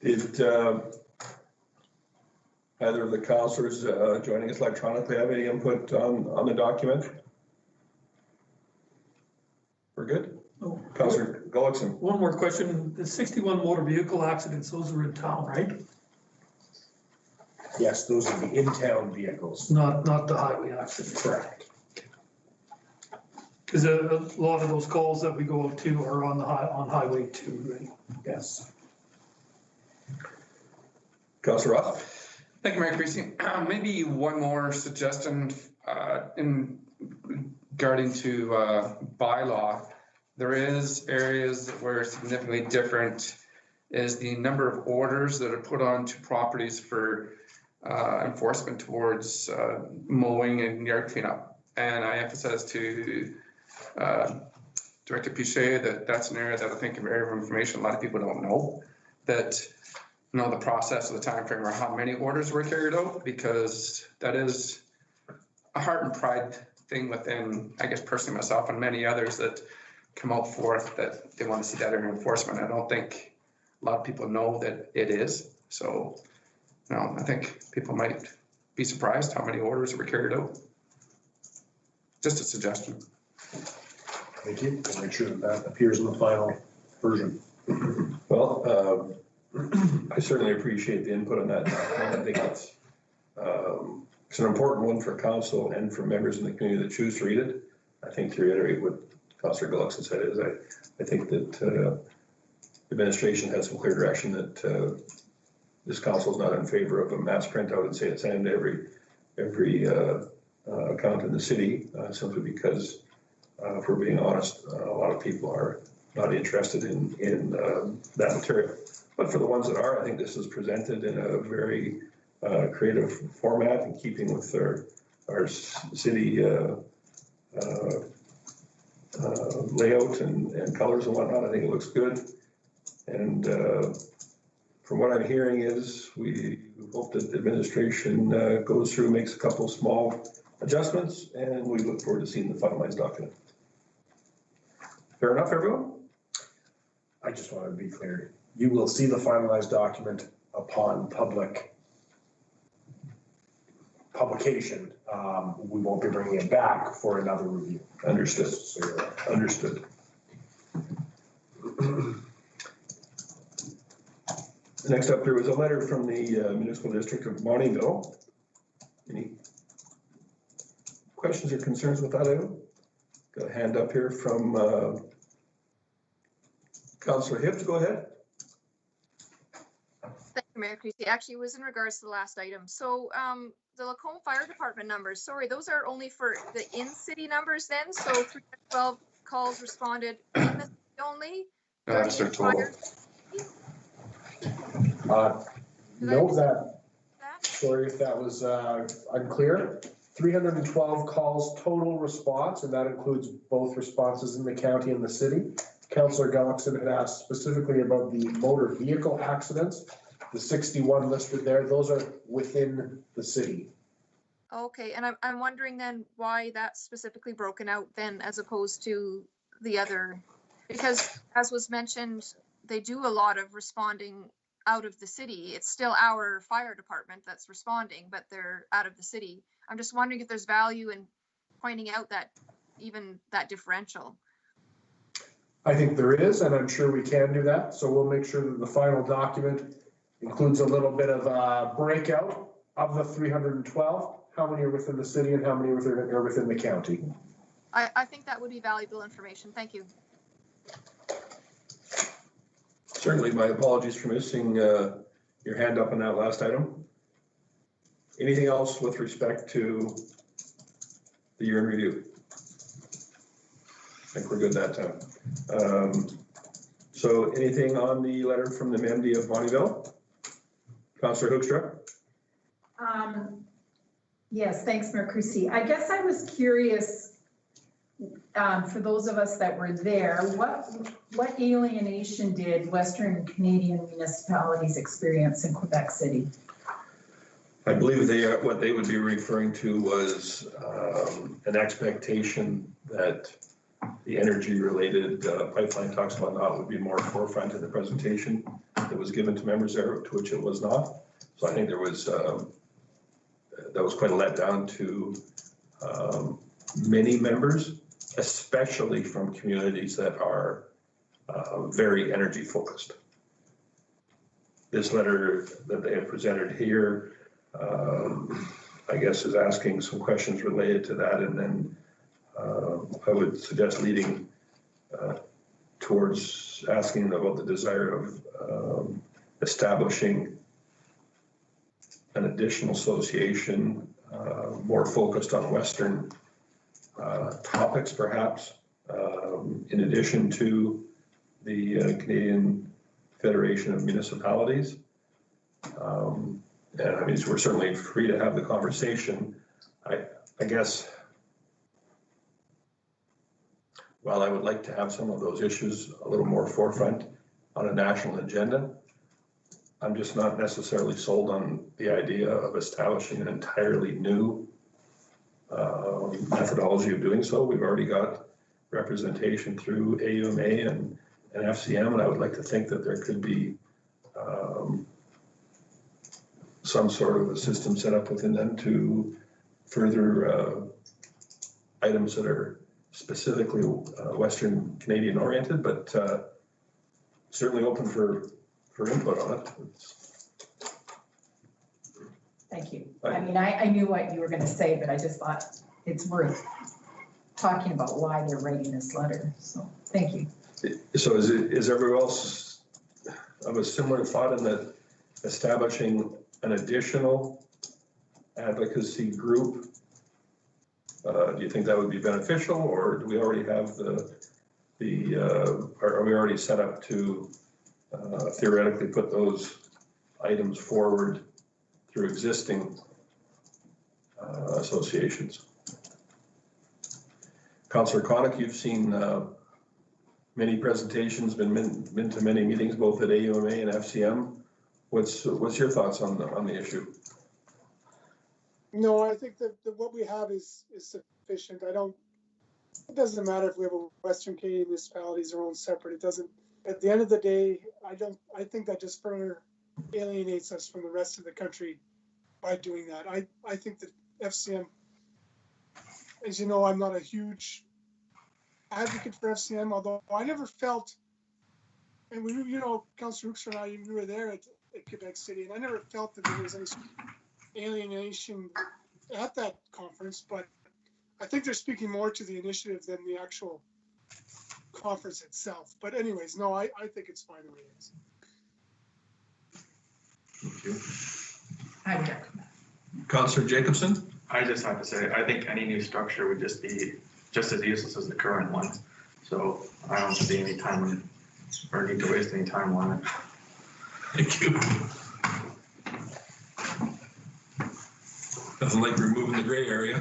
Did either of the councillors joining us electronically have any input on the document? We're good? Oh. Councillor Gullickson. One more question. The 61 motor vehicle accidents, those were in town, right? Yes, those are the in-town vehicles. not the highway accidents. Correct. Because a lot of those calls that we go out to are on on Highway 2, right? Yes. Councillor Roth? Thank you, Mayor Creasy. Maybe one more suggestion in regarding to bylaw. There is areas where it's significantly different is the number of orders that are put onto properties for enforcement towards mowing and yard cleanup. And I emphasize to Director Piché that that's an area that I think in area of information, a lot of people don't know that, you know, the process of the time frame or how many orders were carried out, because that is a heart and pride thing within, I guess personally myself and many others that come out forth that they want to see that area of enforcement. I don't think a lot of people know that it is. So, you know, I think people might be surprised how many orders were carried out. Just a suggestion. Thank you. I'll make sure that that appears in the final version. Well, I certainly appreciate the input on that. I think it's an important one for council and for members in the community that choose to read it. I think to reiterate what Councillor Guluckson said is I think that the administration has some clear direction that this council is not in favor of a mass printout and say it's sent to every account in the city, simply because if we're being honest, a lot of people are not interested in that material. But for the ones that are, I think this is presented in a very creative format in keeping with our city layout and colors and whatnot. I think it looks good. And from what I'm hearing is we hope that the administration goes through, makes a couple small adjustments, and we look forward to seeing the finalized document. Fair enough, everyone? I just want to be clear. You will see the finalized document upon publication. We won't be bringing it back for another review. Understood. So you're right. Understood. Next up, there was a letter from the municipal district of Bonnyville. Any questions or concerns with that item? Got a hand up here from Councillor Hibbs. Go ahead. Thank you, Mayor Creasy. Actually, it was in regards to the last item. So the Lacombe Fire Department numbers, sorry, those are only for the in-city numbers then? So 312 calls responded in the city only? That's their total. Note that, sorry if that was unclear. 312 calls total response, and that includes both responses in the county and the city. Councillor Guluckson had asked specifically about the motor vehicle accidents. The 61 listed there, those are within the city. Okay, and I'm wondering then why that's specifically broken out then as opposed to the other, because as was mentioned, they do a lot of responding out of the city. It's still our fire department that's responding, but they're out of the city. I'm just wondering if there's value in pointing out that even that differential. I think there is, and I'm sure we can do that. So we'll make sure that the final document includes a little bit of a breakout of the 312, how many are within the city and how many are within the county. I think that would be valuable information. Thank you. Certainly, my apologies for missing your hand up on that last item. Anything else with respect to the year in review? I think we're good that time. So anything on the letter from the MD of Bonnyville? Councillor Hoekstra? Yes, thanks, Mayor Creasy. I guess I was curious, for those of us that were there, what alienation did Western Canadian municipalities experience in Quebec City? I believe what they would be referring to was an expectation that the energy-related pipeline talks about now would be more forefront in the presentation that was given to members there, to which it was not. So I think there was that was quite a letdown to many members, especially from communities that are very energy focused. This letter that they have presented here I guess is asking some questions related to that, and then I would suggest leading towards asking about the desire of establishing an additional association more focused on Western topics, perhaps, in addition to the Canadian Federation of Municipalities. And I mean, we're certainly free to have the conversation. I guess, while I would like to have some of those issues a little more forefront on a national agenda, I'm just not necessarily sold on the idea of establishing an entirely new methodology of doing so. We've already got representation through AUMA and FCM, and I would like to think that there could be some sort of a system set up within them to further items that are specifically Western Canadian oriented, but certainly open for input on it. Thank you. I mean, I knew what you were gonna say, but I just thought it's worth talking about why they're writing this letter. So, thank you. So is everyone else of a similar thought in that establishing an additional advocacy group, do you think that would be beneficial, or do we already have are we already set up to theoretically put those items forward through existing associations? Councillor Connick, you've seen many presentations, been to many meetings, both at AUMA and FCM. What's your thoughts on the issue? No, I think that what we have is sufficient. It doesn't matter if we have a Western Canadian municipalities or own separate. It doesn't, at the end of the day, I think that just further alienates us from the rest of the country by doing that. I think that FCM, as you know, I'm not a huge advocate for FCM, although I never felt, and you know, Councillor Hoekstra and I, you were there at Quebec City, and I never felt that there was any alienation at that conference, but I think they're speaking more to the initiative than the actual conference itself. But anyways, no, I think it's fine the way it is. Thank you. I would recommend. Councillor Jacobson? I just have to say, I think any new structure would just be just as useless as the current one. So I don't see any time or need to waste any time on it. Thank you. Nothing like removing the gray area. I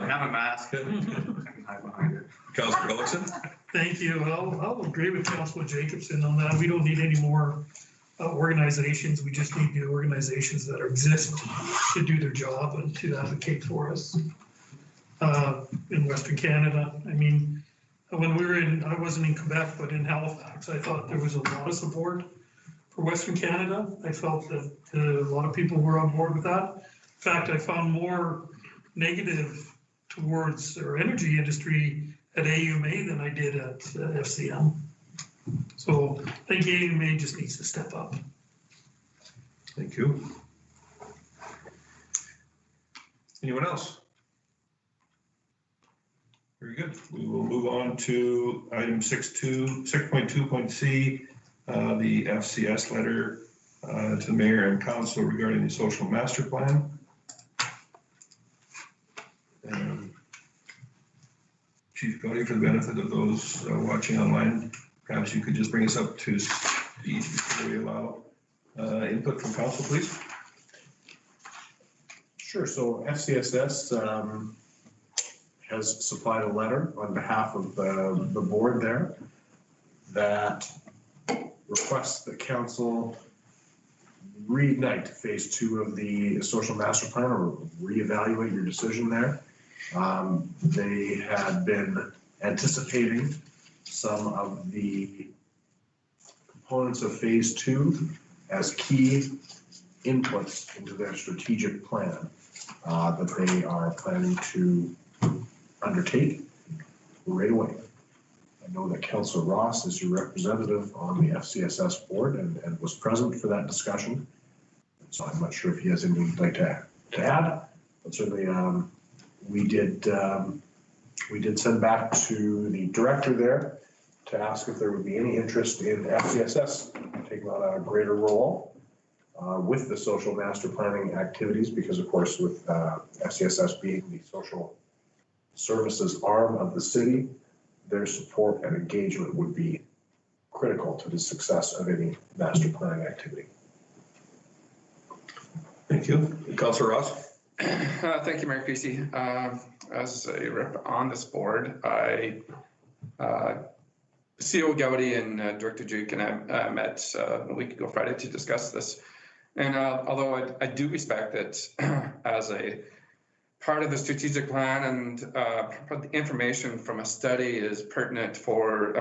have a mask. I can hide behind it. Councillor Ellison? Thank you. I'll agree with Councillor Jacobson on that. We don't need any more organizations. We just need the organizations that exist to do their job and to advocate for us in Western Canada. I mean, when we were I wasn't in Quebec, but in Halifax, I thought there was a lot of support for Western Canada. I felt that a lot of people were on board with that. In fact, I found more negative towards our energy industry at AUMA than I did at FCM. So I think AUMA just needs to step up. Thank you. Anyone else? Very good. We will move on to item 6.2.c, the FCS letter to the mayor and council regarding the social master plan. Chief Cody, for the benefit of those watching online, perhaps you could just bring us up to speed before we allow input from council, please. Sure. So FCSS has supplied a letter on behalf of the board there that requests that council reignite phase 2 of the social master plan or reevaluate your decision there. They had been anticipating some of the components of phase 2 as key inputs into their strategic plan that they are planning to undertake right away. I know that Councillor Ross is your representative on the FCSS board and was present for that discussion. So I'm not sure if he has anything he'd like to add, but certainly we did send back to the director there to ask if there would be any interest in FCSS taking on a greater role with the social master planning activities, because of course with FCSS being the social services arm of the city, their support and engagement would be critical to the success of any master planning activity. Thank you. Councilor Ross? Thank you, Mayor Creasy. As a rep on this board, CEO Gowdy and Director Duke and I met a week ago Friday to discuss this. And although I do respect that as a part of the strategic plan and the information from a study is pertinent for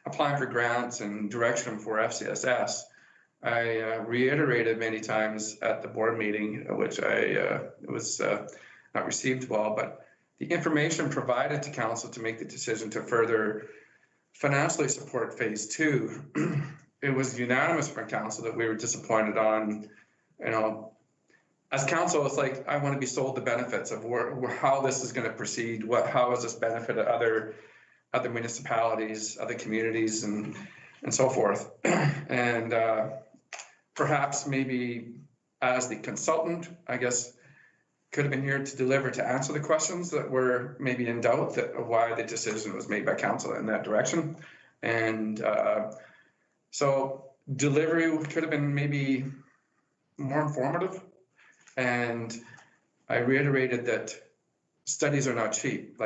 applying for grants and direction for FCSS, I reiterated many times at the board meeting, which was not received well, but the information provided to council to make the decision to further financially support phase 2, it was unanimous from council that we were disappointed on, as council, it's like, I want to be sold the benefits of how this is going to proceed, how has this benefited other municipalities, other communities, and so forth. And perhaps maybe as the consultant, I guess, could have been here to deliver, to answer the questions that were maybe in doubt of why the decision was made by council in that direction. And so delivery could have been maybe more informative. And I reiterated that studies are not cheap.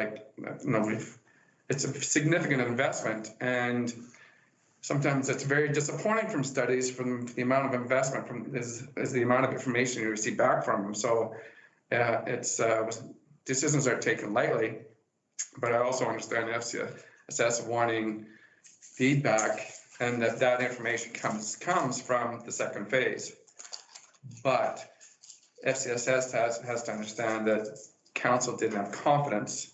It's a significant investment, and sometimes it's very disappointing from studies from the amount of investment is the amount of information you receive back from them. So decisions are taken lightly, but I also understand FCSS wanting feedback, and that information comes from the second phase. But FCSS has to understand that council didn't have confidence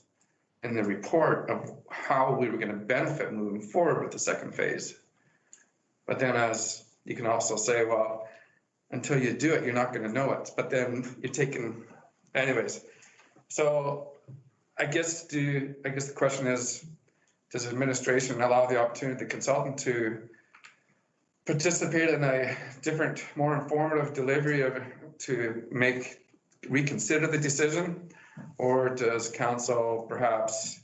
in the report of how we were going to benefit moving forward with the second phase. But then, as you can also say, well, until you do it, you're not going to know it. But then you're taking, anyways. So I guess the question is, does administration allow the opportunity to the consultant to participate in a different, more informative delivery to reconsider the decision? Or does council perhaps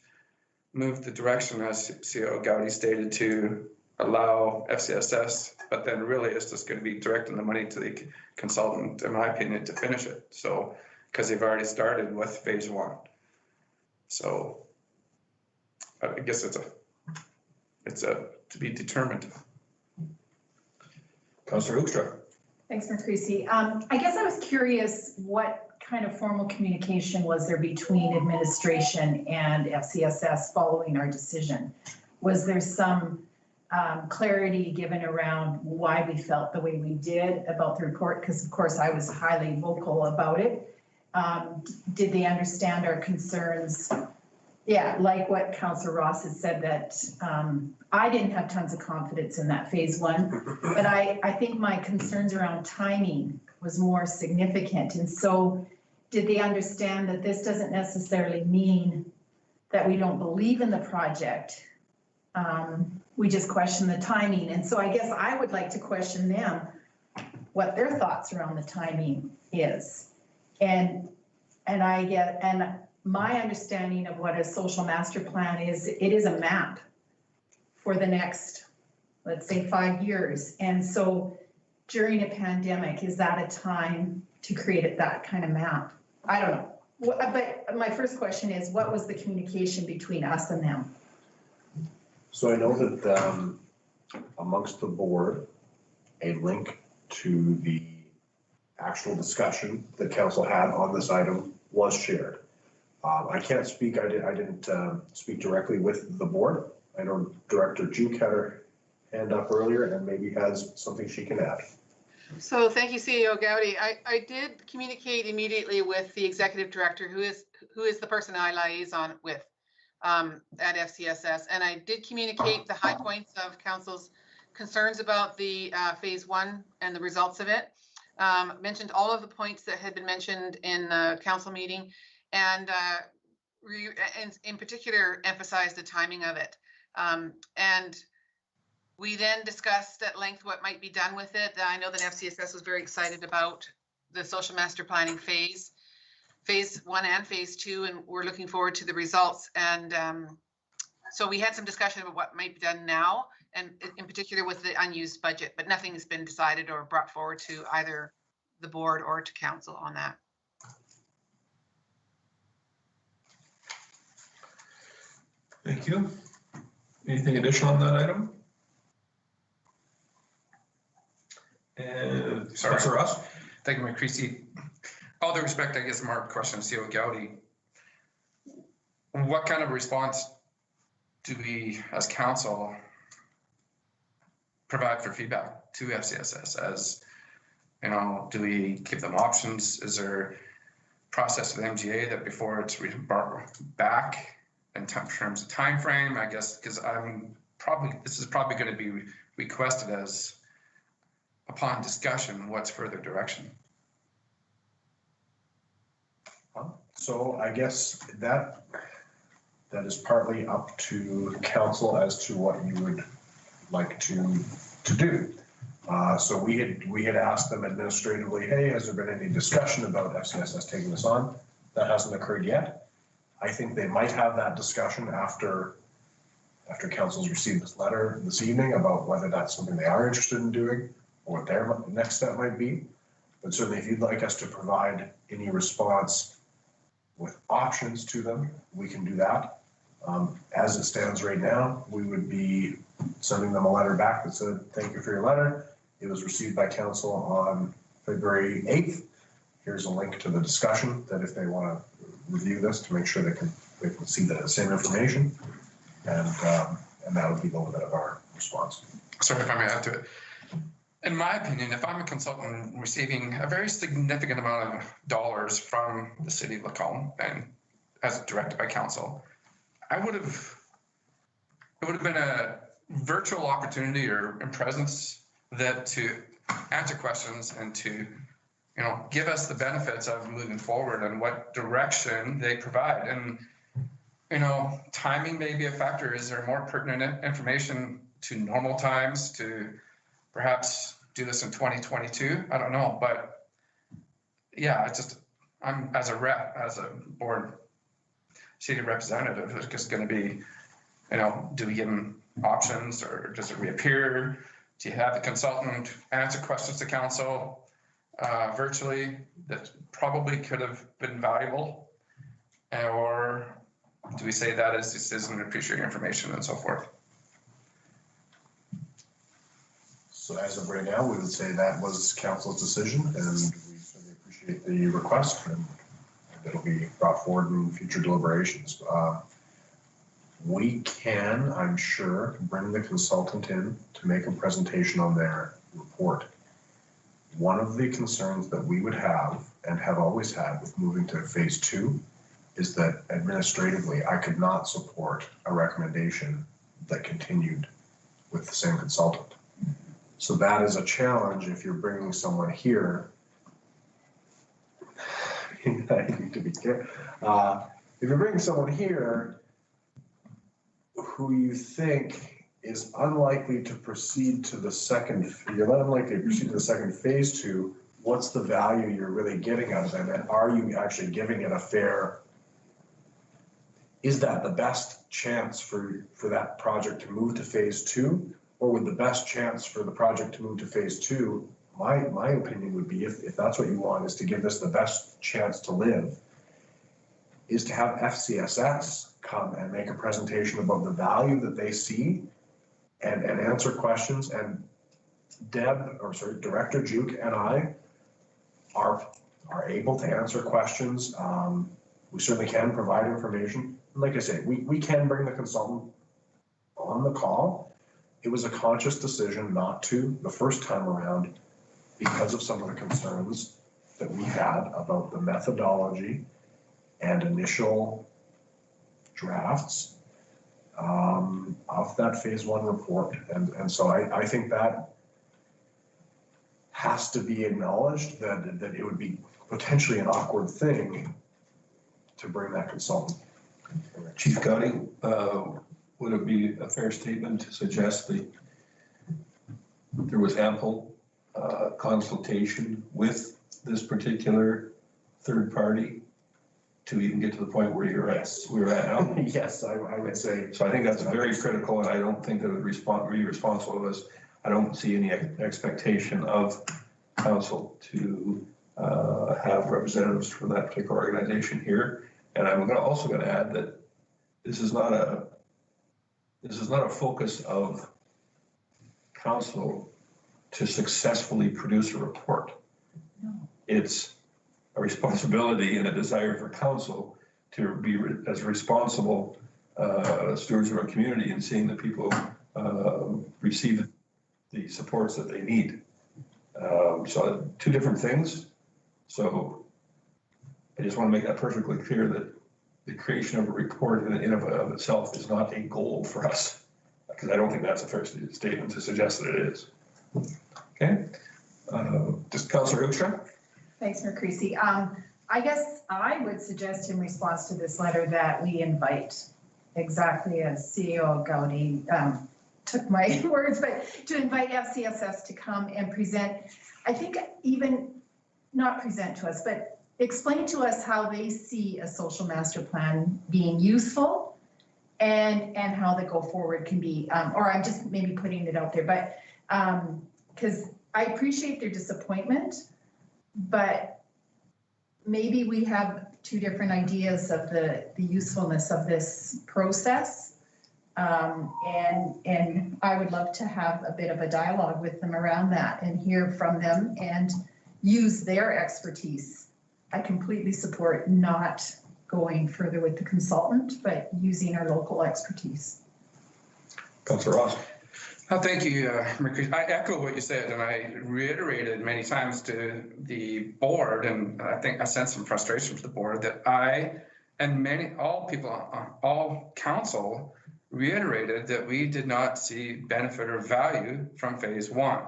move the direction, as CEO Gowdy stated, to allow FCSS, but then really it's just going to be directing the money to the consultant, in my opinion, to finish it. So, because they've already started with phase 1. So I guess it's a to be determined. Councilor Hoekstra. Thanks, Mayor Creasy. I guess I was curious what kind of formal communication was there between administration and FCSS following our decision? Was there some clarity given around why we felt the way we did about the report? Because of course I was highly vocal about it. Did they understand our concerns? Yeah, like what Councillor Ross has said, that I didn't have tons of confidence in that phase 1, but I think my concerns around timing was more significant. And so did they understand that this doesn't necessarily mean that we don't believe in the project? We just question the timing. And so I guess I would like to question them, what their thoughts around the timing is. And my understanding of what a social master plan is, it is a map for the next, let's say, 5 years. And so during a pandemic, is that a time to create that kind of map? I don't know. But my first question is, what was the communication between us and them? So I know that amongst the board, a link to the actual discussion that council had on this item was shared. I can't speak, I didn't speak directly with the board. I know Director Duke had her hand up earlier and maybe has something she can add. So thank you, CEO Gowdy. I did communicate immediately with the executive director, who is the person I liaison with at FCSS, and I did communicate the high points of council's concerns about the phase 1 and the results of it. mentioned all of the points that had been mentioned in the council meeting, and in particular emphasized the timing of it. And we then discussed at length what might be done with it. I know that FCSS was very excited about the social master planning phase 1 and phase 2, and we're looking forward to the results. And so we had some discussion about what might be done now, and in particular with the unused budget, but nothing has been decided or brought forward to either the board or to council on that. Thank you. Anything additional on that item? And Councilor Ross? Thank you, Mayor Creasy. All due respect, I guess, Mark, question to CEO Gowdy. What kind of response do we, as council, provide for feedback to FCSS? As, you know, do we give them options? Is there a process with MGA that before it's back in terms of time frame? I guess, because this is probably going to be requested as upon discussion, what's further direction? So I guess that is partly up to council as to what you would like to do. So we had asked them administratively, hey, has there been any discussion about FCSS taking this on? That hasn't occurred yet. I think they might have that discussion after council's received this letter this evening about whether that's something they are interested in doing or what their next step might be. But certainly if you'd like us to provide any response with options to them, we can do that. As it stands right now, we would be sending them a letter back that said, thank you for your letter. It was received by council on February 8th. Here's a link to the discussion that if they want to review this to make sure they can see the same information. And that would be the limit of our response. Sorry if I may add to it. In my opinion, if I'm a consultant receiving a very significant amount of dollars from the city of Lacombe and as directed by council, it would have been a virtual opportunity or in presence that to answer questions and to, you know, give us the benefits of moving forward and what direction they provide. And, you know, timing may be a factor. Is there more pertinent information to normal times to perhaps do this in 2022? I don't know, but yeah, I'm as a board city representative, it's just going to be, you know, do we give them options or does it reappear? Do you have the consultant answer questions to council virtually? That probably could have been valuable. Or do we say that as this isn't appreciating information and so forth? So as of right now, we would say that was council's decision, and we certainly appreciate the request, and it'll be brought forward in future deliberations. We can, I'm sure, bring the consultant in to make a presentation on their report. One of the concerns that we would have and have always had with moving to phase 2 is that administratively, I could not support a recommendation that continued with the same consultant. So that is a challenge if you're bringing someone here. I need to be careful. If you're bringing someone here who you think is unlikely to proceed to the second, you're unlikely to proceed to the second phase 2, what's the value you're really getting out of them? And are you actually giving it a fair, is that the best chance for that project to move to phase 2? Or would the best chance for the project to move to phase 2, my opinion would be, if that's what you want, is to give this the best chance to live, is to have FCSS come and make a presentation about the value that they see and answer questions. And Director Juke and I are able to answer questions. We certainly can provide information. And like I say, we can bring the consultant on the call. It was a conscious decision not to the first time around because of some of the concerns that we had about the methodology and initial drafts of that phase 1 report. And so I think that has to be acknowledged, that it would be potentially an awkward thing to bring that consultant. Chief Gowdy, would it be a fair statement to suggest that there was ample consultation with this particular third party to even get to the point where you're at, we're at now? Yes, I would say. So I think that's very critical, and I don't think that it would be responsible of us. I don't see any expectation of council to have representatives from that particular organization here. And I'm also going to add that this is not a focus of council to successfully produce a report. It's a responsibility and a desire for council to be as responsible stewards of our community and seeing that people receive the supports that they need. So two different things. So I just want to make that perfectly clear that the creation of a report in and of itself is not a goal for us, because I don't think that's a fair statement to suggest that it is. Okay, just Councillor Hoekstra. Thanks, Mayor Creasy. I guess I would suggest in response to this letter that we invite, exactly as CEO Gowdy took my words, but to invite FCSS to come and present, I think even not present to us, but explain to us how they see a social master plan being useful and how the go forward can be, or I'm just maybe putting it out there, but because I appreciate their disappointment, but maybe we have two different ideas of the usefulness of this process. And I would love to have a bit of a dialogue with them around that and hear from them and use their expertise. I completely support not going further with the consultant, but using our local expertise. Councillor Ross. Thank you, Mayor. I echo what you said, and I reiterated many times to the board, and I think I sent some frustration to the board that I and all people on all council reiterated that we did not see benefit or value from phase one.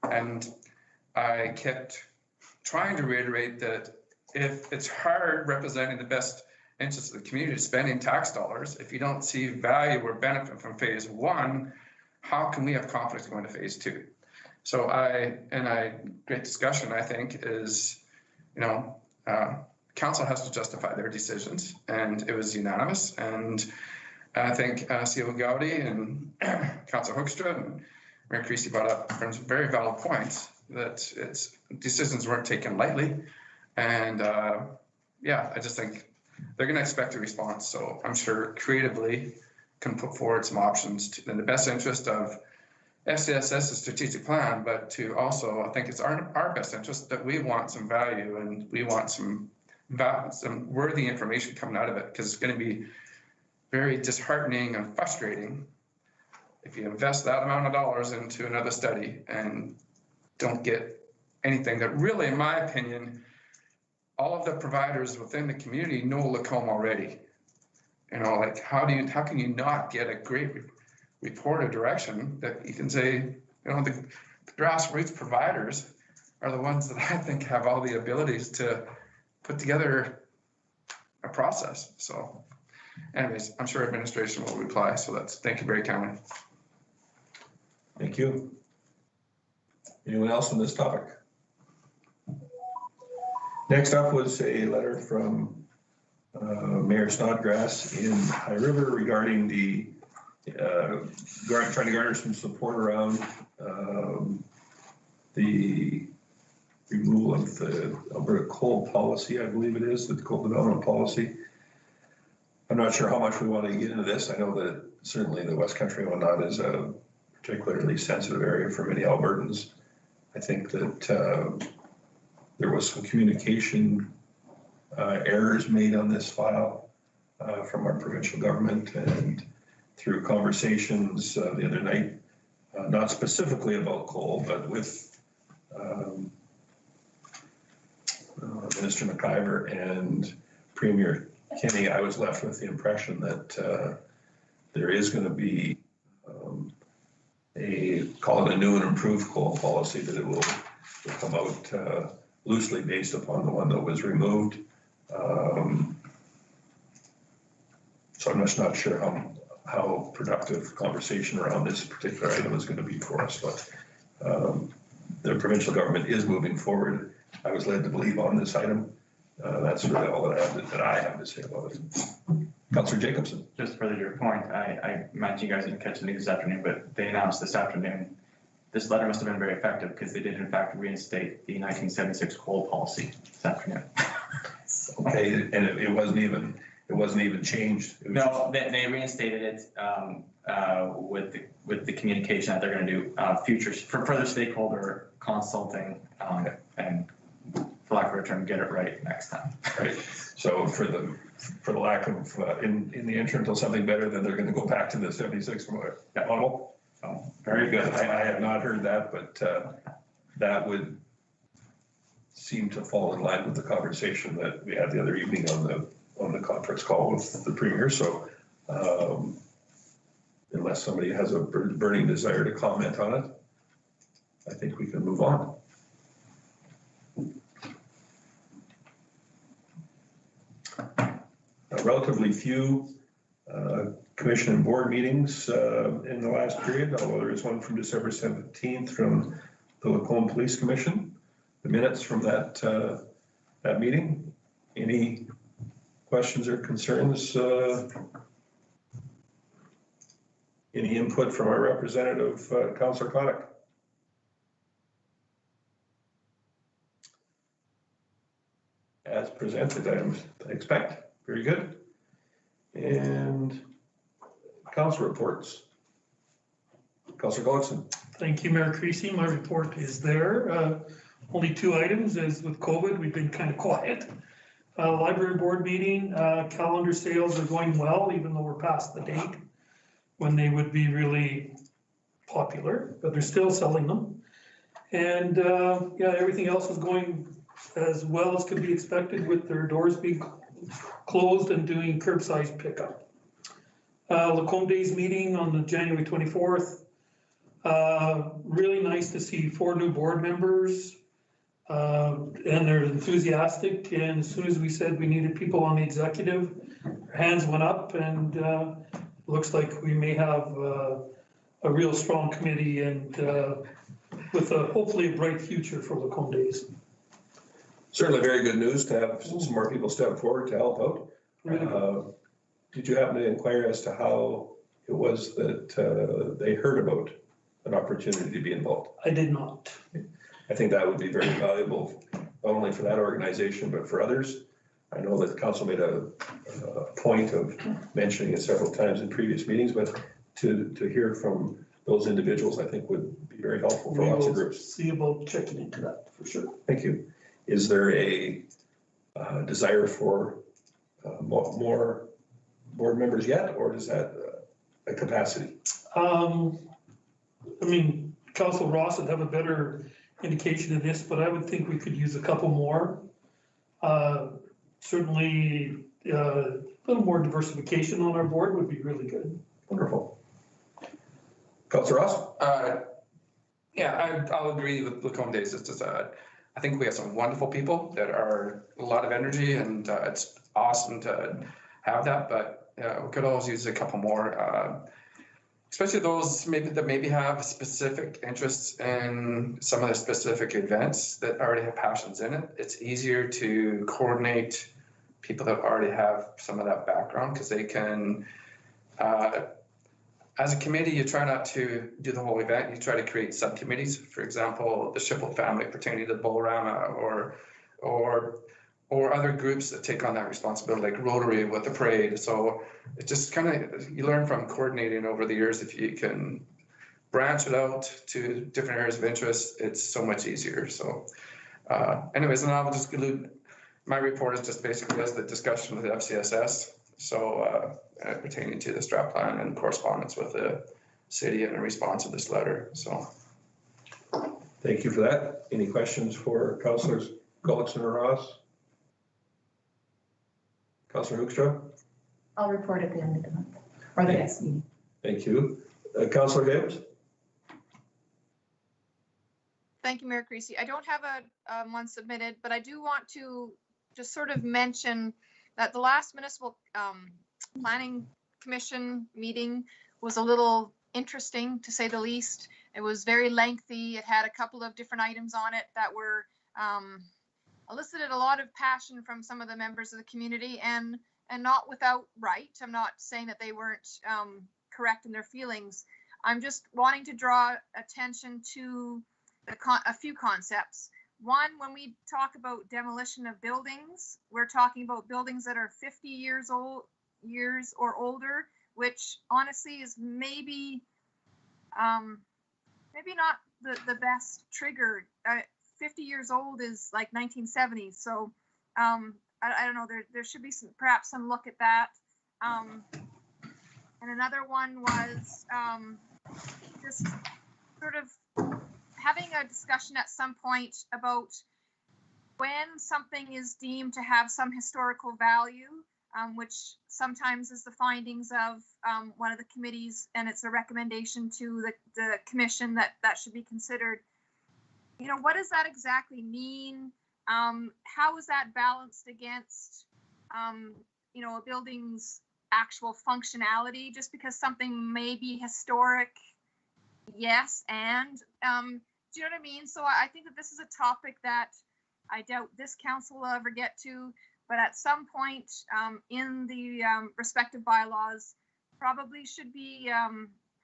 And I kept trying to reiterate that if it's hard representing the best interests of the community, spending tax dollars, if you don't see value or benefit from phase one, how can we have confidence going to phase two? So great discussion, I think, is, council has to justify their decisions, and it was unanimous. And I think CEO Gowdy and Councillor Hoekstra and Mayor Creasy brought up some very valid points that decisions weren't taken lightly. And I just think they're going to expect a response. So I'm sure creatively can put forward some options in the best interest of FCSS's strategic plan, but to also, I think it's our best interest that we want some value and we want some worthy information coming out of it, because it's going to be very disheartening and frustrating if you invest that amount of dollars into another study and don't get anything that really, in my opinion, all of the providers within the community know Lacombe already. How can you not get a great report or direction that you can say, the grassroots providers are the ones that I think have all the abilities to put together a process. So anyways, I'm sure administration will reply. So thank you very kindly. Thank you. Anyone else on this topic? Next up was a letter from Mayor Snodgrass in High River regarding the trying to garner some support around the removal of the Alberta coal policy, I believe it is, the coal development policy. I'm not sure how much we want to get into this. I know that certainly the West Country and whatnot is a particularly sensitive area for many Albertans. I think that there was some communication errors made on this file from our provincial government, and through conversations the other night, not specifically about coal, but with Minister McIver and Premier Kenney, I was left with the impression that there is going to be call it a new and improved coal policy, that it will will come out loosely based upon the one that was removed. So I'm just not sure how productive conversation around this particular item is going to be for us, but the provincial government is moving forward. I was led to believe on this item. That's really all that I have to say about it. Councillor Jacobson. Just further to your point, I imagine you guys didn't catch the news this afternoon, but they announced this afternoon, this letter must have been very effective because they did in fact reinstate the 1976 coal policy this afternoon. Okay, and it wasn't even changed. No, they reinstated it with the communication that they're going to do futures for further stakeholder consulting and, for lack of a term, get it right next time. Right. So for the lack of in the interim until something better, then they're going to go back to the 76 model. So very good. I have not heard that, but that would seem to fall in line with the conversation that we had the other evening on the conference call with the Premier. So unless somebody has a burning desire to comment on it, I think we can move on. Relatively few commission and board meetings in the last period, although there is one from December 17th from the Lacombe Police Commission. The minutes from that meeting. Any questions or concerns? Any input from our representative, Councillor Connick? As presented, I expect. Very good. And council reports. Councillor Gullickson. Thank you, Mayor Creasy. My report is there. Only 2 items. As with COVID, we've been kind of quiet. Library board meeting, calendar sales are going well, even though we're past the date when they would be really popular, but they're still selling them. And yeah, everything else is going as well as could be expected with their doors being closed and doing curbside pickup. Lacombe Days meeting on the January 24th. Really nice to see 4 new board members. And they're enthusiastic, and as soon as we said we needed people on the executive, hands went up, and looks like we may have a real strong committee and with hopefully a bright future for Lacombe Days. Certainly very good news to have some more people step forward to help out. Really did you happen to inquire as to how it was that they heard about an opportunity to be involved? I did not. I think that would be very valuable, not only for that organization, but for others. I know that the council made a point of mentioning it several times in previous meetings, but to hear from those individuals, I think would be very helpful for lots of groups. See about checking into that for sure. Thank you. Is there a desire for more board members yet, or is that a capacity? I mean, Council Ross would have a better indication of this, but I would think we could use a couple more. Certainly, a little more diversification on our board would be really good. Wonderful. Councillor Ross? Yeah, I'll agree with Lacombe Days. It's just, I think we have some wonderful people that are a lot of energy, and it's awesome to have that, but we could always use a couple more. Especially those that maybe have specific interests in some of the specific events that already have passions in it. It's easier to coordinate people that already have some of that background, because they can, as a committee, you try not to do the whole event. You try to create subcommittees. For example, the Schipple family pertaining to the Bolorama, or other groups that take on that responsibility, like Rotary with the parade. So it just kind of, you learn from coordinating over the years. If you can branch it out to different areas of interest, it's so much easier. So anyways, and I'll just conclude, my report is just basically as the discussion with the FCSS. So pertaining to the strap plan and correspondence with the city in response to this letter. So. Thank you for that. Any questions for Councillors Gullickson or Ross? Councillor Hoekstra? I'll report at the end of the month or the next meeting. Thank you. Councillor James? Thank you, Mayor Creasy. I don't have a one submitted, but I do want to just sort of mention that the last municipal planning commission meeting was a little interesting, to say the least. It was very lengthy. It had a couple of different items on it that were elicited a lot of passion from some of the members of the community, and not without right. I'm not saying that they weren't correct in their feelings. I'm just wanting to draw attention to a few concepts. One, when we talk about demolition of buildings, we're talking about buildings that are 50 years or older, which honestly is maybe not the best trigger. 50 years old is like 1970s, so I don't know. There should be perhaps some look at that. And another one was just sort of having a discussion at some point about when something is deemed to have some historical value, which sometimes is the findings of one of the committees, and it's a recommendation to the commission that should be considered. You know, what does that exactly mean? How is that balanced against, you know, a building's actual functionality? Just because something may be historic, yes, and do you know what I mean? So I think that this is a topic that I doubt this council will ever get to, but at some point in the respective bylaws probably should be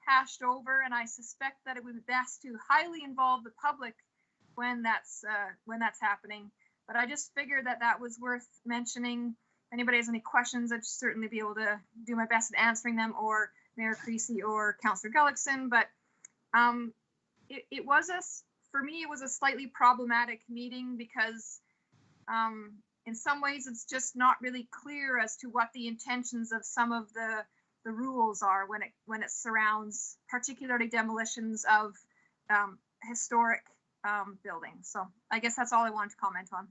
hashed over, and I suspect that it would be best to highly involve the public when that's happening. But I just figured that was worth mentioning. If anybody has any questions, I'd certainly be able to do my best at answering them, or Mayor Creasy or Councillor Gullickson. But for me, it was a slightly problematic meeting because in some ways it's just not really clear as to what the intentions of some of the rules are when it surrounds particularly demolitions of historic buildings. So I guess that's all I wanted to comment on.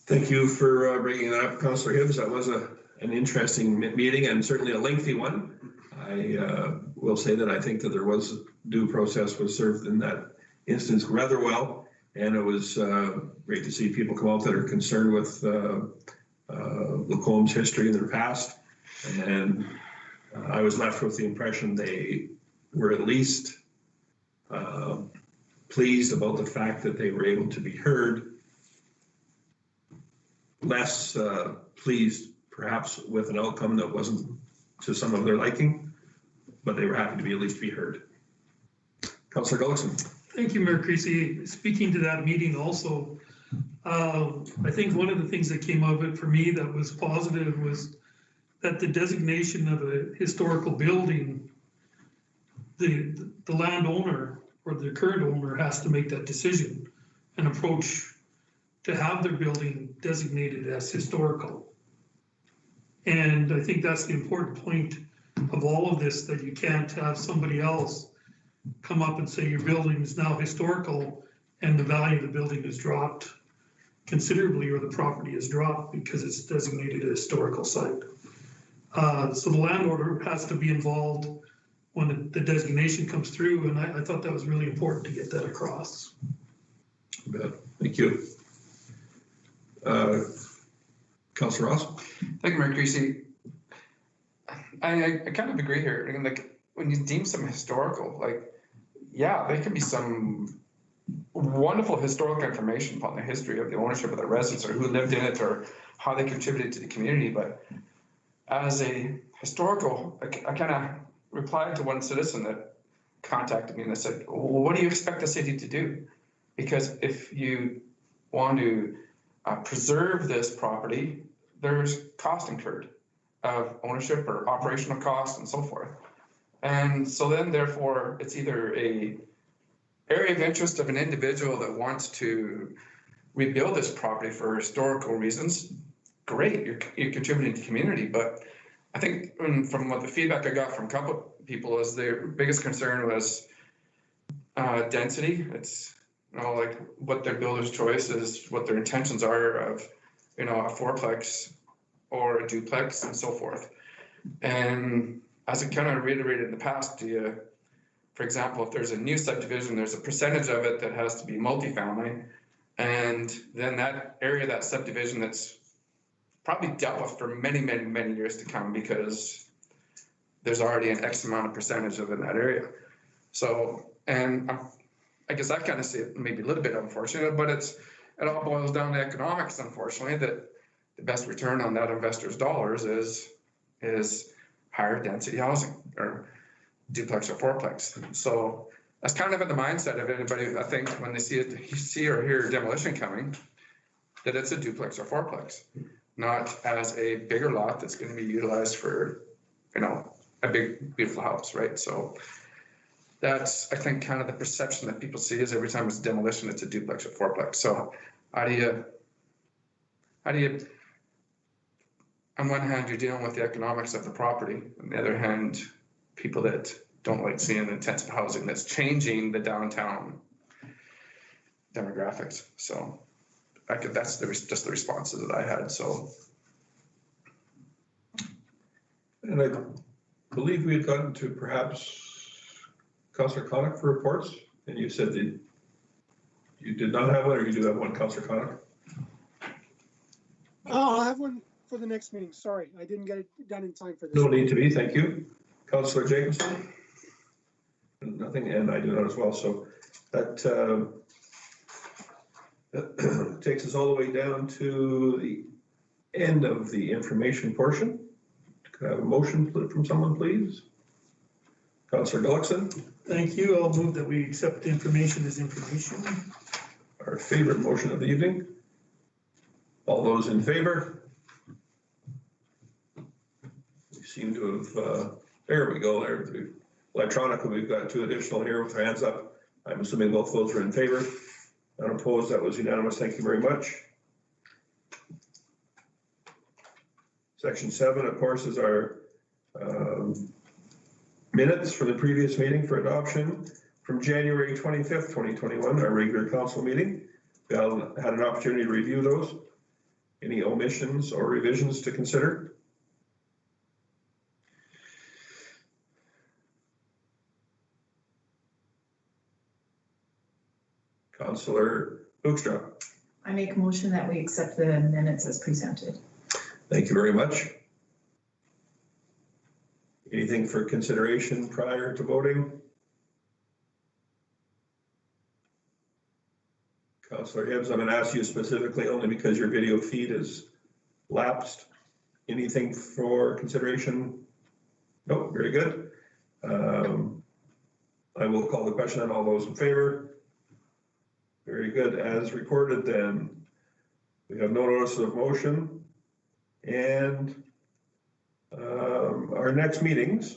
Thank you for bringing that up, Councillor Hibbs. That was an interesting meeting and certainly a lengthy one. I will say that I think that there was due process was served in that instance rather well, and it was great to see people come out that are concerned with Lacomb's history in their past. And I was left with the impression they were at least pleased about the fact that they were able to be heard, less pleased perhaps with an outcome that wasn't to some of their liking, but they were happy to at least be heard. Councillor Gullickson. Thank you, Mayor Creasy. Speaking to that meeting also, I think one of the things that came out of it for me that was positive was that the designation of a historical building, the landowner or the current owner has to make that decision and approach to have their building designated as historical. And I think that's the important point of all of this, that you can't have somebody else come up and say your building is now historical and the value of the building has dropped considerably, or the property has dropped because it's designated a historical site. So the landowner has to be involved when the designation comes through, and I thought that was really important to get that across. Thank you. Councillor Ross. Thank you, Mayor Creasy. I kind of agree here. I mean, like, when you deem some historical, like, yeah, there can be some wonderful historical information upon the history of the ownership of the residents, or who lived in it, or how they contributed to the community. But as a historical, I kind of replied to one citizen that contacted me and I said, well, what do you expect the city to do? Because if you want to preserve this property, there's cost incurred of ownership or operational costs and so forth. And so then therefore it's either a area of interest of an individual that wants to rebuild this property for historical reasons. Great, you're contributing to the community. But I think from what the feedback I got from a couple of people is their biggest concern was density. It's, you know, like what their builder's choice is, what their intentions are of, you know, a fourplex or a duplex and so forth. And as I kind of reiterated in the past, for example, if there's a new subdivision, there's a percentage of it that has to be multifamily. And then that area, that subdivision that's probably dealt with for many, many, many years to come because there's already an X amount of percentage of it in that area. So, and I guess I kind of see it maybe a little bit unfortunate, but it all boils down to economics, unfortunately, that the best return on that investor's dollars is higher density housing or duplex or fourplex. So that's kind of in the mindset of anybody, I think, when they see or hear demolition coming, that it's a duplex or fourplex, not as a bigger lot that's going to be utilized for, you know, a big, beautiful house, right? So that's, I think, kind of the perception that people see is every time it's demolition, it's a duplex or fourplex. So how do you, on one hand, you're dealing with the economics of the property. On the other hand, people that don't like seeing intensive housing that's changing the downtown demographics. So that's just the responses that I had, so. And I believe we had gotten to perhaps Councillor Connick for reports, and you said that you did not have one, or you do have one, Councillor Connick? I'll have one for the next meeting. Sorry, I didn't get it done in time for this. No need to be, thank you. Councillor Jacobson? Nothing, and I do not as well, so that takes us all the way down to the end of the information portion. Could I have a motion from someone, please? Councillor Gullickson? Thank you. I'll move that we accept the information as information. Our favorite motion of the evening. All those in favor? We seem to have, there we go, there. Electronically, we've got two additional here with their hands up. I'm assuming both votes are in favor. Unopposed, that was unanimous. Thank you very much. Section 7, of course, is our minutes for the previous meeting for adoption from January 25th, 2021, our regular council meeting. We all had an opportunity to review those. Any omissions or revisions to consider? Councillor Hoekstra. I make a motion that we accept the minutes as presented. Thank you very much. Anything for consideration prior to voting? Councillor Hibbs, I'm going to ask you specifically only because your video feed is lapsed. Anything for consideration? Nope, very good. I will call the question on all those in favor. Very good. As recorded then, we have no notice of motion. And our next meetings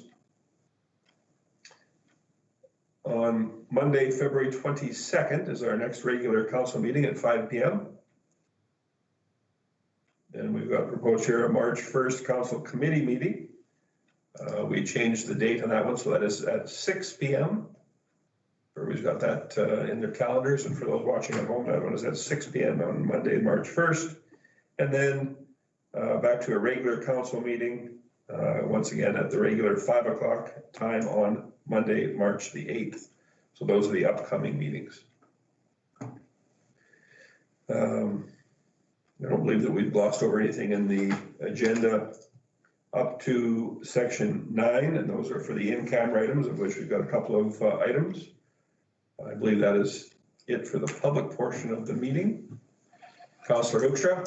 on Monday, February 22nd is our next regular council meeting at 5 p.m. Then we've got proposed here a March 1st council committee meeting. We changed the date on that one, so that is at 6 p.m. Everybody's got that in their calendars, and for those watching at home, that one is at 6 p.m. on Monday, March 1st. And then back to a regular council meeting, once again at the regular 5 o'clock time on Monday, March the 8th. So those are the upcoming meetings. I don't believe that we've glossed over anything in the agenda up to section 9, and those are for the in-camera items, of which we've got a couple of items. I believe that is it for the public portion of the meeting. Councillor Hoekstra.